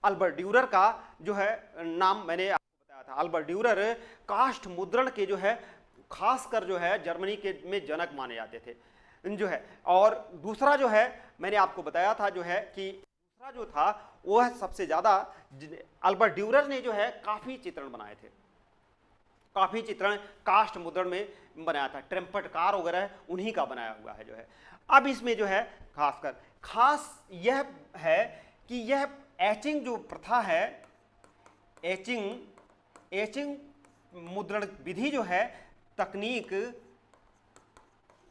अल्बर्ट ड्यूरर का जो है नाम मैंने आपको बताया था। अल्बर्ट ड्यूरर काष्ठ मुद्रण के जो है खासकर जो है जर्मनी के में जनक माने जाते थे जो है। और दूसरा जो है मैंने आपको बताया था जो है कि दूसरा जो था वह सबसे ज्यादा अल्बर्ट ड्यूरर ने जो है काफी चित्रण बनाए थे, काफी चित्रण काष्ठ मुद्रण में बनाया था। ट्रम्पेट कार वगैरह उन्हीं का बनाया हुआ है जो है। अब इसमें जो है खास यह है कि यह एचिंग जो प्रथा है, एचिंग मुद्रण विधि जो है,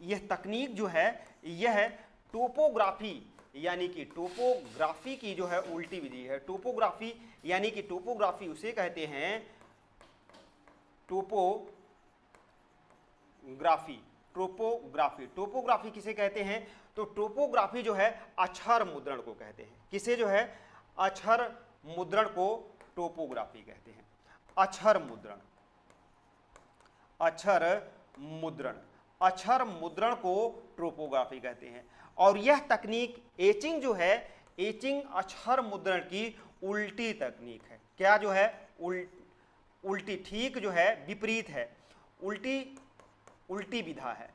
यह तकनीक जो है यह टोपोग्राफी यानी कि टोपोग्राफी की जो है उल्टी विधि है। टोपोग्राफी यानी कि टोपोग्राफी उसे कहते हैं, टोपोग्राफी किसे कहते हैं, तो टोपोग्राफी जो है अक्षर मुद्रण को कहते हैं। किसे जो है, अक्षर मुद्रण को टोपोग्राफी कहते हैं। अक्षर मुद्रण को टोपोग्राफी कहते हैं। और यह तकनीक एचिंग जो है, एचिंग अक्षर मुद्रण की उल्टी तकनीक है। क्या जो है, उल्टी, ठीक जो है विपरीत है, उल्टी विधा है,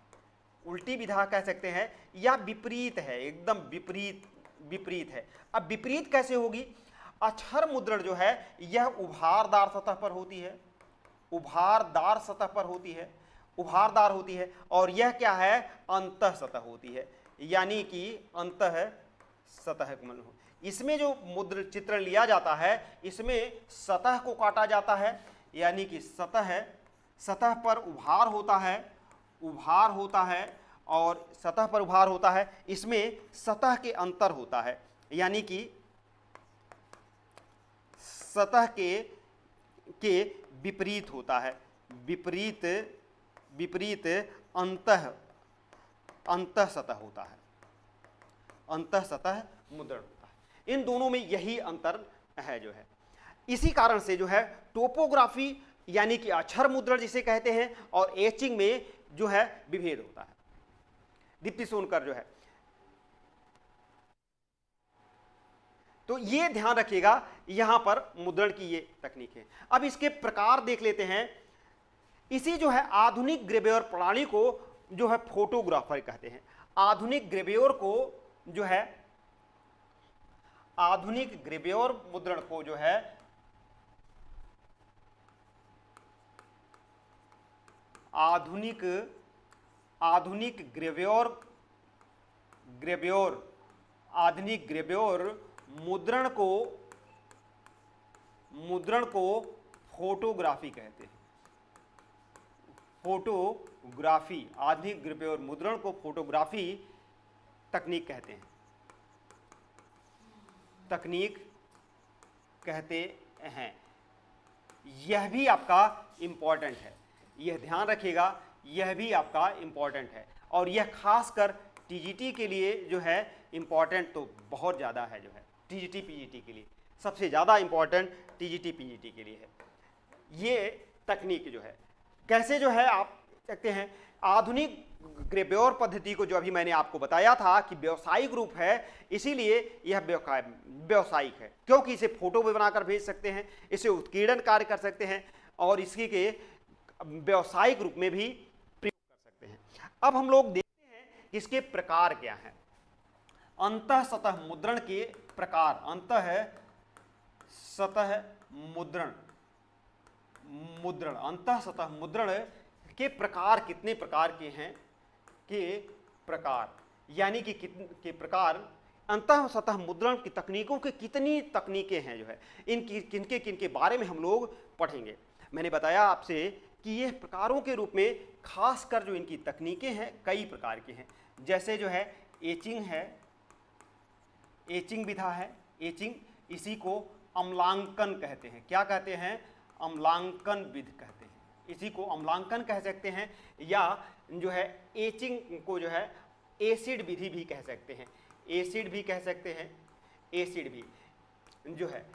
उल्टी विधा कह सकते हैं, या विपरीत है, एकदम विपरीत है। अब विपरीत कैसे होगी, अक्षर मुद्रण जो है यह उभारदार सतह पर होती है, उभारदार होती है और यह क्या है, अंतः सतह होती है, यानी कि अंतः सतह। इसमें जो मुद्र चित्रण लिया जाता है इसमें सतह को काटा जाता है, यानी कि सतह पर उभार होता है और सतह पर उभार होता है। इसमें सतह के अंतर होता है, यानी कि सतह के विपरीत होता है, विपरीत अंतः सतह होता है, अंतः सतह मुद्रण होता है। इन दोनों में यही अंतर है जो है। इसी कारण से जो है टोपोग्राफी यानी कि अक्षर मुद्रण जिसे कहते हैं और एचिंग में जो है विभेद होता है। दीप्ति सोनकर जो है, तो ये ध्यान रखिएगा यहां पर मुद्रण की ये तकनीक है। अब इसके प्रकार देख लेते हैं। इसी जो है आधुनिक ग्रेवेयर प्रणाली को जो है फोटोग्राफर कहते हैं। आधुनिक ग्रेवेयर को जो है, आधुनिक ग्रेवेयर मुद्रण को जो है आधुनिक ग्रेवेयर मुद्रण को फोटोग्राफी कहते हैं। फोटोग्राफी, आधुनिक ग्रेवेयर मुद्रण को फोटोग्राफी तकनीक कहते हैं। यह भी आपका इंपॉर्टेंट है, यह ध्यान रखिएगा, यह भी आपका इंपॉर्टेंट है। और यह खासकर टीजीटी के लिए जो है इंपॉर्टेंट तो बहुत ज़्यादा है जो है, टीजीटी पीजीटी के लिए सबसे ज़्यादा इंपॉर्टेंट टीजीटी पीजीटी के लिए है। ये तकनीक जो है कैसे जो है आप सकते हैं, आधुनिक ग्रेब्योर पद्धति को जो अभी मैंने आपको बताया था कि व्यवसायिक रूप है, इसीलिए यह व्यवसायिक है, क्योंकि इसे फोटो भी बनाकर भेज सकते हैं, इसे उत्कीर्णन कार्य कर सकते हैं और इसी के व्यवसायिक रूप में भी प्रयोग कर सकते हैं। अब हम लोग देखते हैं कि इसके प्रकार क्या हैं। अंतः सतह मुद्रण के प्रकार, अंतः सतह मुद्रण अंतः सतह मुद्रण के प्रकार कितने प्रकार के हैं, के प्रकार यानी कि कितने प्रकार अंतः सतह मुद्रण की तकनीकों के कितनी तकनीकें हैं जो है, इनकी किनके किनके बारे में हम लोग पढ़ेंगे। मैंने बताया आपसे कि ये प्रकारों के रूप में खासकर जो इनकी तकनीकें हैं कई प्रकार की हैं, जैसे जो है एचिंग है, एचिंग विधा है, एचिंग, इसी को अम्लांकन कहते हैं। क्या कहते हैं? अम्लांकन विधि कहते हैं, इसी को अम्लांकन कह सकते हैं, या जो है एचिंग को जो है एसिड विधि भी कह सकते हैं, एसिड भी कह सकते हैं, एसिड भी जो है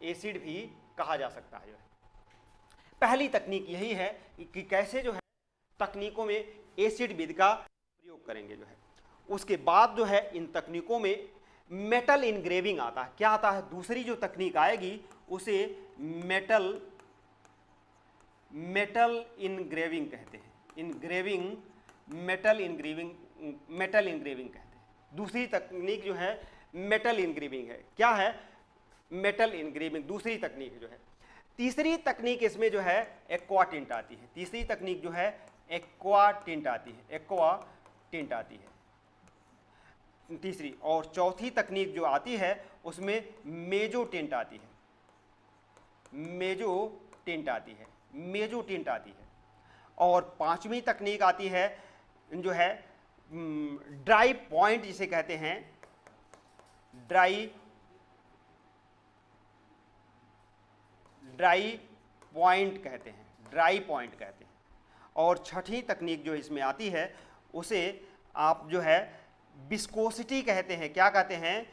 एसिड भी कहा जा सकता है। जो है पहली तकनीक यही है कि कैसे जो है तकनीकों में एसिड विधि का प्रयोग करेंगे जो है। उसके बाद जो है इन तकनीकों में मेटल इनग्रेविंग आता है। क्या आता है? दूसरी जो तकनीक आएगी उसे मेटल इनग्रेविंग कहते हैं, इनग्रेविंग, मेटल इनग्रेविंग कहते हैं। दूसरी तकनीक जो है मेटल इनग्रेविंग है। क्या है? मेटल इनग्रेविंग दूसरी तकनीक जो है। तीसरी तकनीक इसमें जो है एक्वा टिंट आती है, तीसरी तकनीक जो है एक्वा टिंट आती है, एक्वा टिंट आती है तीसरी। और चौथी तकनीक जो आती है उसमें मेजो टिंट आती है, मेजो टिंट आती है, मेजो टिंट आती है। और पांचवी तकनीक आती है जो है ड्राई पॉइंट जिसे कहते हैं, ड्राई पॉइंट कहते हैं, ड्राई पॉइंट कहते हैं। और छठी तकनीक जो इसमें आती है उसे आप जो है विस्कोसिटी कहते हैं। क्या कहते हैं?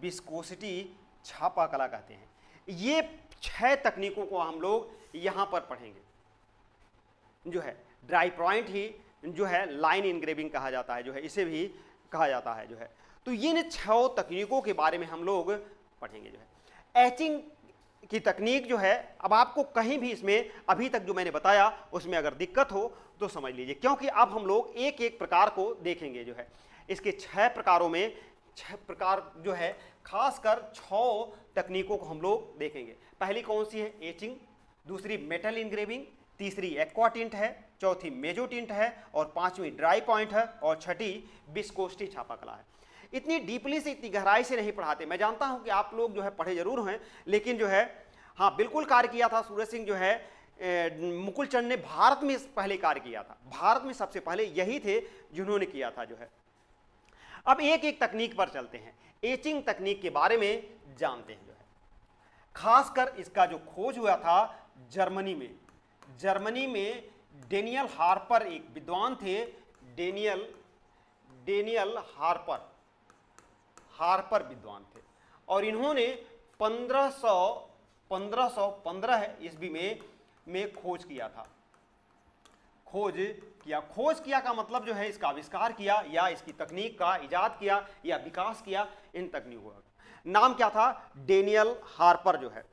विस्कोसिटी, छापा कला कहते हैं। ये 6 तकनीकों को हम लोग यहां पर पढ़ेंगे। जो है ड्राई पॉइंट ही जो है लाइन इनग्रेविंग कहा जाता है, जो है इसे भी कहा जाता है जो है। तो ये 6 तकनीकों के बारे में हम लोग पढ़ेंगे जो है। एचिंग की तकनीक जो है, अब आपको कहीं भी इसमें अभी तक जो मैंने बताया उसमें अगर दिक्कत हो तो समझ लीजिए, क्योंकि अब हम लोग एक एक प्रकार को देखेंगे जो है। इसके 6 प्रकारों में 6 प्रकार जो है, खासकर 6 तकनीकों को हम लोग देखेंगे। पहली कौन सी है? एचिंग, दूसरी मेटल इनग्रेविंग, तीसरी एक्वा टिंट है, चौथी मेजो टिंट है, और पांचवी ड्राई पॉइंट है, और छठी विस्कोसिटी छापा कला है। इतनी डीपली से, इतनी गहराई से नहीं पढ़ाते। मैं जानता हूं कि आप लोग जो है पढ़े जरूर हैं, लेकिन जो है हाँ बिल्कुल कार्य किया था सूरज सिंह जो है मुकुल चंद ने भारत में पहले कार्य किया था, भारत में सबसे पहले यही थे जिन्होंने किया था जो है। अब एक एक तकनीक पर चलते हैं, एचिंग तकनीक के बारे में जानते हैं जो है। खासकर इसका जो खोज हुआ था जर्मनी में, जर्मनी में डेनियल हार्पर एक विद्वान थे, डेनियल हार्पर विद्वान थे, और इन्होंने 1515 ईस्वी में खोज किया था। खोज किया का मतलब जो है इसका आविष्कार किया, या इसकी तकनीक का इजाद किया या विकास किया। इन तकनीकों का नाम क्या था? डेनियल हार्पर जो है।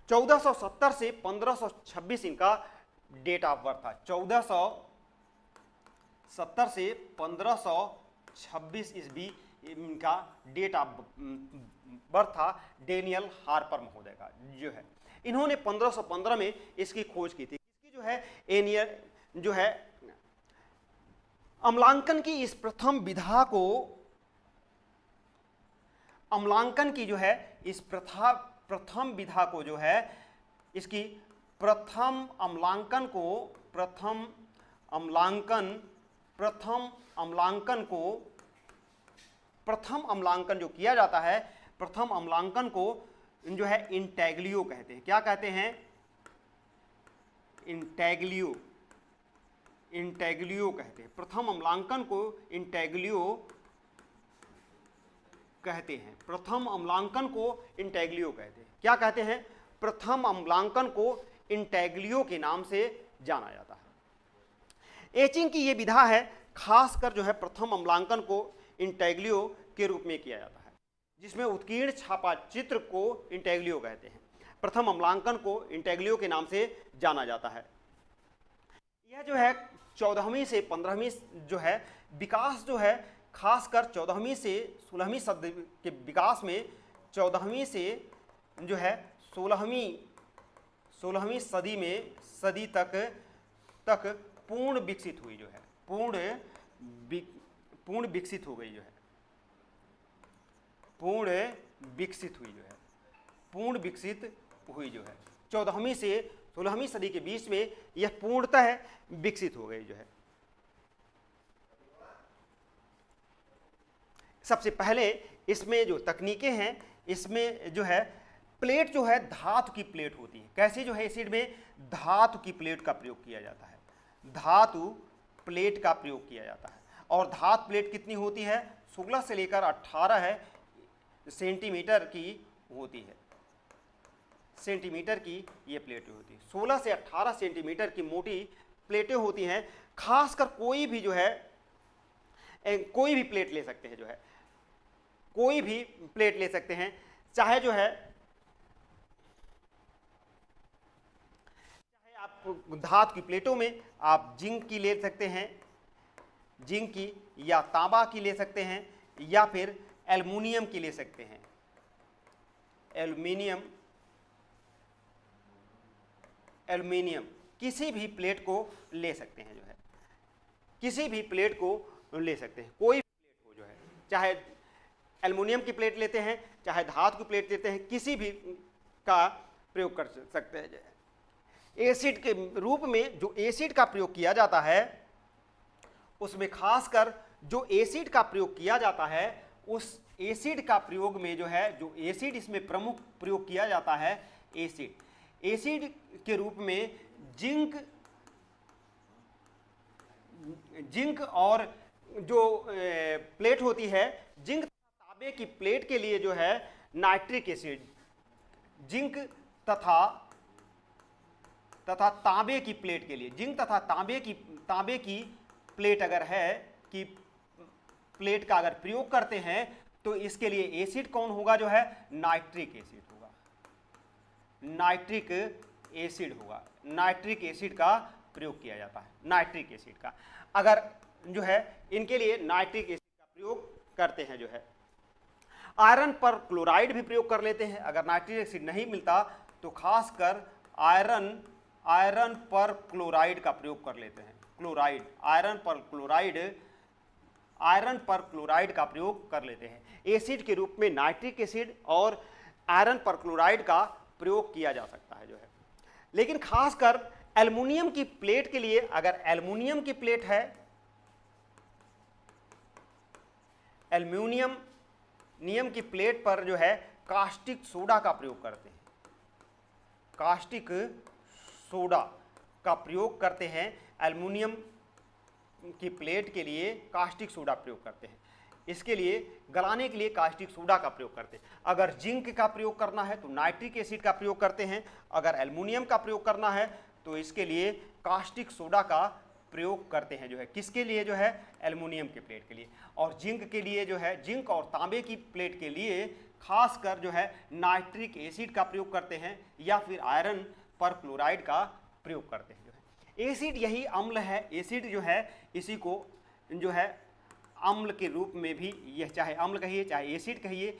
1470 से 1526 इनका डेट ऑफ बर्थ था। 1470 से 1526 ईस्वी इनका डेट ऑफ बर्थ था डेनियल हार्पर महोदय का जो है। इन्होंने 1515 में इसकी खोज की थी। इसकी जो है एनियर जो है अम्लांकन की इस प्रथम विधा को, अम्लांकन की जो है इस प्रथम विधा को जो है, इसकी प्रथम अम्लांकन जो किया जाता है, प्रथम अम्लांकन को जो है इंटैग्लियो कहते हैं। क्या कहते हैं? इंटैग्लियो कहते हैं। प्रथम अम्लांकन को इंटैग्लियो कहते हैं? प्रथम अम्लांकन को इंटेग्लियो कहते हैं। क्या कहते हैं? प्रथम अम्लांकन को इंटेग्लियो के नाम से जाना जाता है। एचिंग की ये विधा है, खासकर जो है प्रथम अम्लांकन को इंटेग्लियो के रूप में किया जाता है, जिसमें उत्कीर्ण छापा चित्र को इंटेग्लियो कहते हैं। प्रथम अम्लांकन को इंटेग्लियो के नाम से जाना जाता है। यह जो है 14वीं से 15वीं जो है विकास जो है, खासकर 14वीं से 16वीं सदी के विकास में 14वीं से जो है 16वीं सदी तक पूर्ण विकसित हुई, जो है पूर्ण विकसित हो गई, जो है पूर्ण विकसित हुई जो है 14वीं से 16वीं सदी के बीच में यह पूर्णतः विकसित हो गई, जो है। सबसे पहले इसमें जो तकनीकें हैं, इसमें जो है प्लेट जो है धातु की प्लेट होती है। कैसे जो है एसिड में धातु की प्लेट का प्रयोग किया जाता है, धातु प्लेट का प्रयोग किया जाता है। और धातु प्लेट कितनी होती है? 16 से लेकर 18 सेंटीमीटर की होती है, सेंटीमीटर की ये प्लेटें होती हैं। 16 से 18 सेंटीमीटर की मोटी प्लेटें होती हैं। खासकर कोई भी जो है कोई भी प्लेट ले सकते हैं, जो है कोई भी प्लेट ले सकते हैं, चाहे जो है आप धातु की प्लेटों में आप जिंक की ले सकते हैं, जिंक की, या तांबा की ले सकते हैं, या फिर एल्युमिनियम की ले सकते हैं। एल्युमिनियम किसी भी प्लेट को ले सकते हैं, जो है किसी भी प्लेट को ले सकते हैं। कोई भी प्लेट हो, जो है चाहे एल्युमिनियम की प्लेट लेते हैं, चाहे धातु की प्लेट लेते हैं, किसी भी का प्रयोग कर सकते हैं। एसिड के रूप में जो एसिड का प्रयोग किया जाता है, उसमें खासकर जो एसिड का प्रयोग किया जाता है, उस एसिड का प्रयोग में जो है, जो एसिड इसमें प्रमुख प्रयोग किया जाता है, एसिड के रूप में जिंक और जो प्लेट होती है, जिंक तांबे की प्लेट के लिए जो है नाइट्रिक एसिड, जिंक तथा तांबे की प्लेट के लिए, जिंक तथा तांबे की प्लेट अगर है कि प्लेट का अगर प्रयोग करते हैं, तो इसके लिए एसिड कौन होगा? जो है नाइट्रिक एसिड होगा, नाइट्रिक एसिड का प्रयोग किया जाता है, नाइट्रिक एसिड का। अगर जो है इनके लिए नाइट्रिक एसिड का प्रयोग करते हैं, जो है आयरन पर क्लोराइड भी प्रयोग कर लेते हैं। अगर नाइट्रिक एसिड नहीं मिलता तो खासकर आयरन पर क्लोराइड का प्रयोग कर लेते हैं। आयरन पर क्लोराइड का प्रयोग कर लेते हैं। एसिड के रूप में नाइट्रिक एसिड और आयरन पर क्लोराइड का प्रयोग किया जा सकता है, जो है। लेकिन खासकर एल्युमिनियम की प्लेट के लिए, अगर एल्युमिनियम की प्लेट है, एल्युमिनियम की प्लेट पर जो है कास्टिक सोडा का प्रयोग करते हैं, कास्टिक सोडा का प्रयोग करते हैं। एल्युमिनियम की प्लेट के लिए कास्टिक सोडा प्रयोग करते हैं। इसके लिए गलाने के लिए कास्टिक सोडा का प्रयोग करते हैं। अगर जिंक का प्रयोग करना है तो नाइट्रिक एसिड का प्रयोग करते हैं। अगर एल्युमिनियम का प्रयोग करना है तो इसके लिए कास्टिक सोडा का प्रयोग करते हैं, जो है किसके लिए? जो है एल्युमिनियम के प्लेट के लिए। और जिंक के लिए जो है, जिंक और तांबे की प्लेट के लिए खासकर जो है नाइट्रिक एसिड का प्रयोग करते हैं, या फिर आयरन पर क्लोराइड का प्रयोग करते हैं, जो है। एसिड यही अम्ल है, एसिड जो है इसी को जो है अम्ल के रूप में भी, यह चाहे अम्ल कहिए चाहे एसिड कहिए,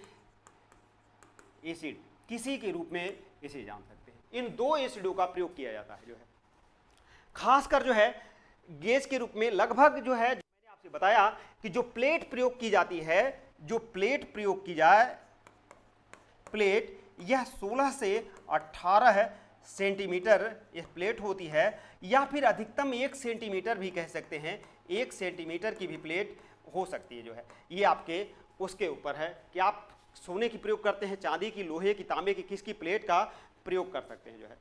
एसिड किसी के रूप में इसे जान सकते हैं। इन दो एसिडों का प्रयोग किया जाता है, जो है खासकर जो है गैस के रूप में। लगभग जो है मैंने आपसे बताया कि जो प्लेट प्रयोग की जाती है, जो प्लेट प्रयोग की जाए, प्लेट यह 16 से 18 सेंटीमीटर यह प्लेट होती है, या फिर अधिकतम 1 सेंटीमीटर भी कह सकते हैं। 1 सेंटीमीटर की भी प्लेट हो सकती है, जो है ये आपके उसके ऊपर है कि आप सोने की प्रयोग करते हैं, चांदी की, लोहे की, तांबे की, किसकी प्लेट का प्रयोग कर सकते हैं, जो है।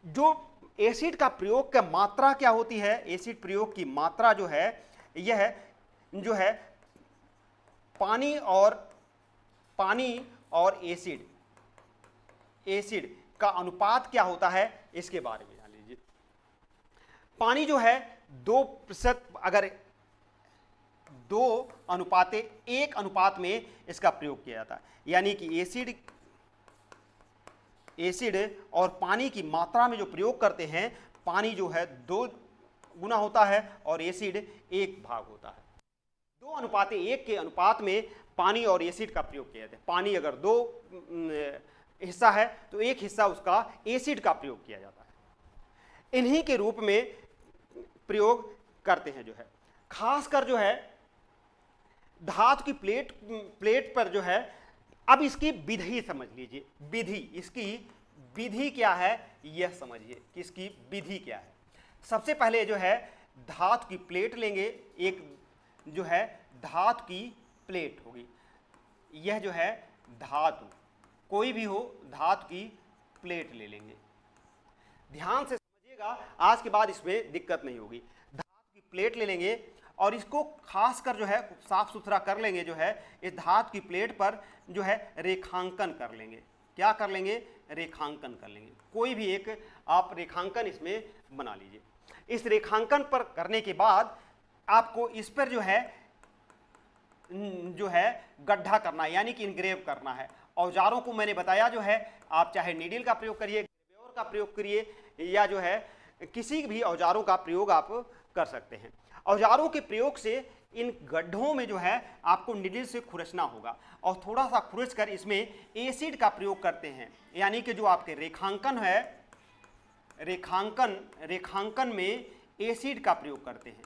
जो एसिड का प्रयोग का मात्रा क्या होती है? एसिड प्रयोग की मात्रा जो है यह जो है पानी और पानी और एसिड का अनुपात क्या होता है इसके बारे में जान लीजिए। पानी जो है 2%, अगर 2:1 में इसका प्रयोग किया जाता है, यानी कि एसिड और पानी की मात्रा में जो प्रयोग करते हैं, पानी जो है 2 गुना होता है और एसिड 1 भाग होता है। 2:1 के अनुपात में पानी और एसिड का प्रयोग किया जाता है। पानी अगर 2 हिस्सा है तो 1 हिस्सा उसका एसिड का प्रयोग किया जाता है। इन्हीं के रूप में प्रयोग करते हैं जो है, खासकर जो है धातु की प्लेट पर जो है। अब इसकी विधि समझ लीजिए, इसकी विधि क्या है यह समझिए कि इसकी विधि क्या है। सबसे पहले जो है धातु की प्लेट लेंगे, एक जो है धातु की प्लेट होगी, यह जो है धातु कोई भी हो, धातु की प्लेट ले लेंगे। ध्यान से समझिएगा, आज के बाद इसमें दिक्कत नहीं होगी। धातु की प्लेट ले लेंगे और इसको खासकर जो है साफ सुथरा कर लेंगे, जो है इस धातु की प्लेट पर जो है रेखांकन कर लेंगे। क्या कर लेंगे? रेखांकन कर लेंगे। कोई भी एक आप रेखांकन इसमें बना लीजिए। इस रेखांकन पर करने के बाद आपको इस पर जो है गड्ढा करना है, यानी कि इनग्रेव करना है। औजारों को मैंने बताया जो है, आप चाहे नीडल का प्रयोग करिए, ग्रेव्योर का प्रयोग करिए, या जो है किसी भी औजारों का प्रयोग आप कर सकते हैं। औजारों के प्रयोग से इन गड्ढों में जो है आपको नीडल से खुरचना होगा और थोड़ा सा खुरच कर इसमें एसिड का प्रयोग करते हैं, यानी कि जो आपके रेखांकन है, रेखांकन में एसिड का प्रयोग करते हैं,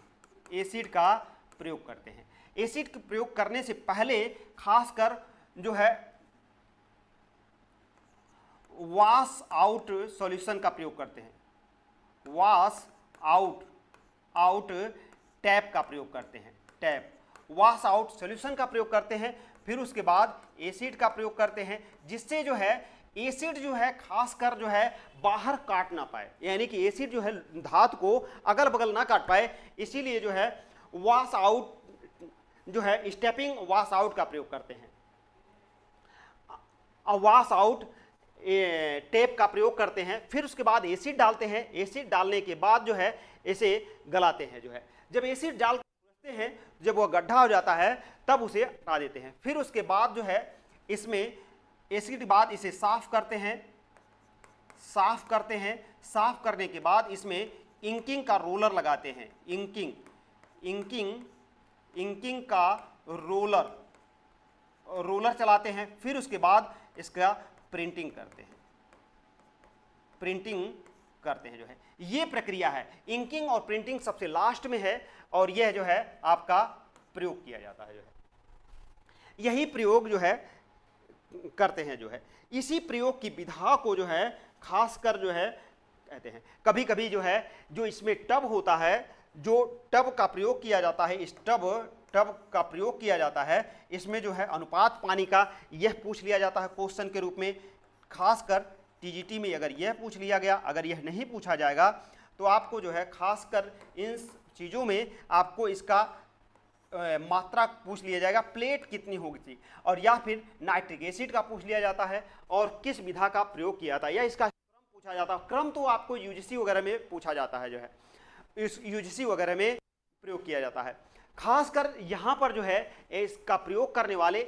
एसिड का प्रयोग करते हैं। एसिड का प्रयोग करने से पहले खासकर जो है वॉश आउट सॉल्यूशन का प्रयोग करते हैं, वॉश आउट टैप का प्रयोग करते हैं, टैप वॉश आउट सॉल्यूशन का प्रयोग करते हैं। फिर उसके बाद एसिड का प्रयोग करते हैं, जिससे जो है एसिड जो है खासकर जो है बाहर काट ना पाए, यानी कि एसिड जो है धातु को अगल बगल ना काट पाए, इसीलिए जो है वॉश आउट जो है स्टेपिंग वॉश आउट का प्रयोग करते हैं। वॉश आउट टेप का प्रयोग करते हैं। फिर उसके बाद एसिड डालते हैं। एसिड डालने के बाद जो है इसे गलाते हैं। जो है जब एसिड डाल कर हैं, जब वह गड्ढा हो जाता है तब उसे हटा देते हैं। फिर उसके बाद जो है इसमें एसिड के बाद इसे साफ करते हैं। साफ करने के बाद इसमें इंकिंग का रोलर लगाते हैं। इंकिंग का रोलर चलाते हैं। फिर उसके बाद इसका प्रिंटिंग करते हैं जो है ये प्रक्रिया है। इंकिंग और प्रिंटिंग सबसे लास्ट में है और यह जो है आपका प्रयोग किया जाता है। जो है यही प्रयोग जो है करते हैं। जो है इसी प्रयोग की विधा को जो है खासकर जो है कहते हैं। कभी कभी जो है जो इसमें टब होता है, जो टब का प्रयोग किया जाता है, इस टब का प्रयोग किया जाता है, इसमें जो है अनुपात पानी का यह पूछ लिया जाता है क्वेश्चन के रूप में। खासकर टीजीटी में अगर यह पूछ लिया गया, अगर यह नहीं पूछा जाएगा तो आपको जो है खासकर इन चीज़ों में आपको इसका मात्रा पूछ लिया जाएगा, प्लेट कितनी होगी थी, और या फिर नाइट्रिक एसिड का पूछ लिया जाता है और किस विधा का प्रयोग किया जाता है, या इसका क्रम पूछा जाता है। क्रम तो आपको यूजीसी वगैरह में पूछा जाता है। जो है इस यूजीसी वगैरह में प्रयोग किया जाता है। खासकर यहाँ पर जो है इसका प्रयोग करने वाले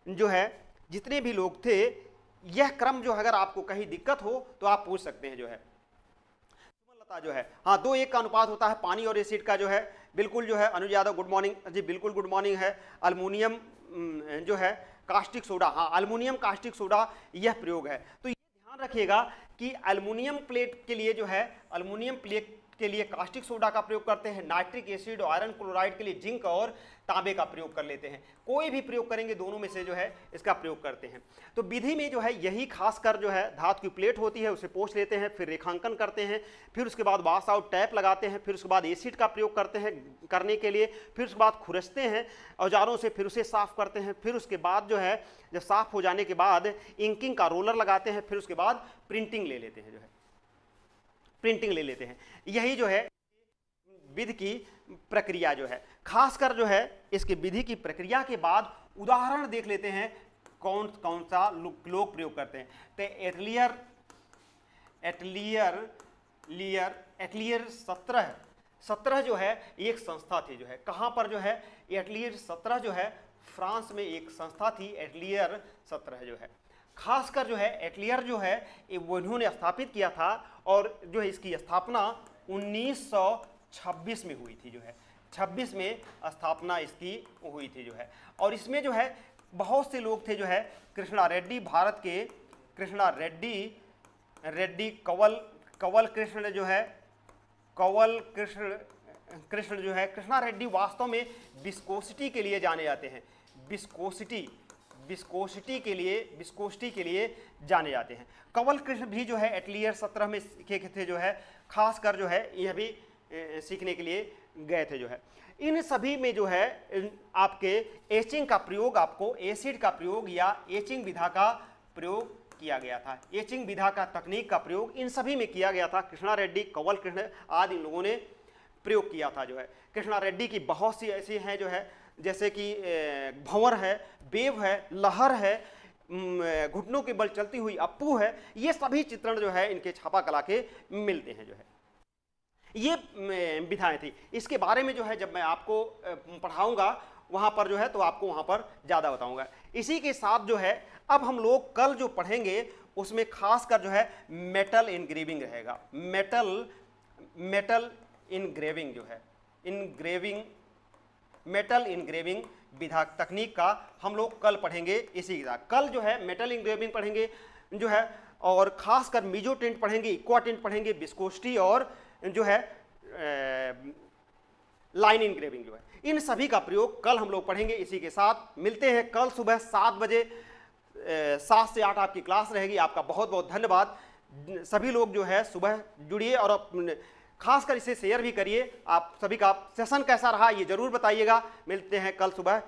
जो है जितने भी लोग थे, यह क्रम जो अगर आपको कहीं दिक्कत हो तो आप पूछ सकते हैं। जो है सुमनलता जो है हाँ 2:1 का अनुपात होता है पानी और एसिड का। जो है बिल्कुल जो है अनुज यादव गुड मॉर्निंग जी, बिल्कुल गुड मॉर्निंग है। अल्मोनियम जो है कास्टिक सोडा, हाँ अल्मोनियम कास्टिक सोडा यह प्रयोग है। तो ये ध्यान रखिएगा कि अल्मोनियम प्लेट के लिए जो है अल्मोनियम प्लेट के लिए कास्टिक सोडा का प्रयोग करते हैं, नाइट्रिक एसिड और आयरन क्लोराइड के लिए जिंक और तांबे का प्रयोग कर लेते हैं। कोई भी प्रयोग करेंगे दोनों में से जो है इसका प्रयोग करते हैं। तो विधि में जो है यही खासकर जो है धातु की प्लेट होती है, उसे पोंछ लेते हैं, फिर रेखांकन करते हैं, फिर उसके बाद वॉश आउट टैप लगाते हैं, फिर उसके बाद एसिड का प्रयोग करते हैं करने के लिए, फिर उसके बाद खुरचते हैं औजारों से, फिर उसे साफ करते हैं, फिर उसके बाद जो है जब साफ हो जाने के बाद इंकिंग का रोलर लगाते हैं, फिर उसके बाद प्रिंटिंग ले लेते हैं। जो है प्रिंटिंग ले लेते हैं। यही जो है विधि की प्रक्रिया जो है। खासकर जो है इसके विधि की प्रक्रिया के बाद उदाहरण देख लेते हैं कौन कौन सा लोग प्रयोग करते हैं? तो एटलियर 17 जो है एक संस्था थी जो है, कहाँ पर जो है एटलियर 17 जो है फ्रांस में एक संस्था थी एटलियर 17 जो है। खासकर जो है एटलियर जो है वो इन्होंने स्थापित किया था और जो है इसकी स्थापना 1926 में हुई थी जो है, 26 में स्थापना इसकी हुई थी जो है। और इसमें जो है बहुत से लोग थे जो है, कृष्णा रेड्डी, भारत के कृष्णा रेड्डी कंवल कृष्ण जो है, कृष्ण जो है, कृष्णा रेड्डी वास्तव में विस्कोसिटी के लिए जाने जाते हैं, विस्कोसिटी के लिए जाने जाते हैं। कंवल कृष्ण भी जो है एटलियर 17 में के थे जो है, खासकर जो है यह भी सीखने के लिए गए थे जो है। इन सभी में जो है आपके एचिंग का प्रयोग, आपको एसिड का प्रयोग या एचिंग विधा का प्रयोग किया गया था, एचिंग विधा का तकनीक का प्रयोग इन सभी में किया गया था। कृष्णा रेड्डी, कंवल कृष्ण आदि इन लोगों ने प्रयोग किया था जो है। कृष्णा रेड्डी की बहुत सी ऐसी हैं जो है, जैसे कि भंवर है, बेव है, लहर है, घुटनों के बल चलती हुई अप्पू है, ये सभी चित्रण जो है इनके छापा कला के मिलते हैं जो है। ये विधाएं थी। इसके बारे में जो है जब मैं आपको पढ़ाऊंगा वहाँ पर जो है तो आपको वहाँ पर ज़्यादा बताऊंगा। इसी के साथ जो है अब हम लोग कल जो पढ़ेंगे उसमें खासकर जो है मेटल इनग्रेविंग रहेगा। मेटल इनग्रेविंग जो है, मेटल इनग्रेविंग विधा तकनीक का हम लोग कल पढ़ेंगे। इसी के साथ कल जो है मेटल इनग्रेविंग पढ़ेंगे जो है, और खासकर मीजोटिंट पढ़ेंगे, इक्वाटिंट पढ़ेंगे, विस्कोसिटी और जो है लाइन इनग्रेविंग जो है, इन सभी का प्रयोग कल हम लोग पढ़ेंगे। इसी के साथ मिलते हैं कल सुबह 7 बजे, 7 से 8 आपकी क्लास रहेगी। आपका बहुत बहुत धन्यवाद। सभी लोग जो है सुबह जुड़िए और खासकर इसे शेयर भी करिए। आप सभी का सेशन कैसा रहा ये जरूर बताइएगा। मिलते हैं कल सुबह।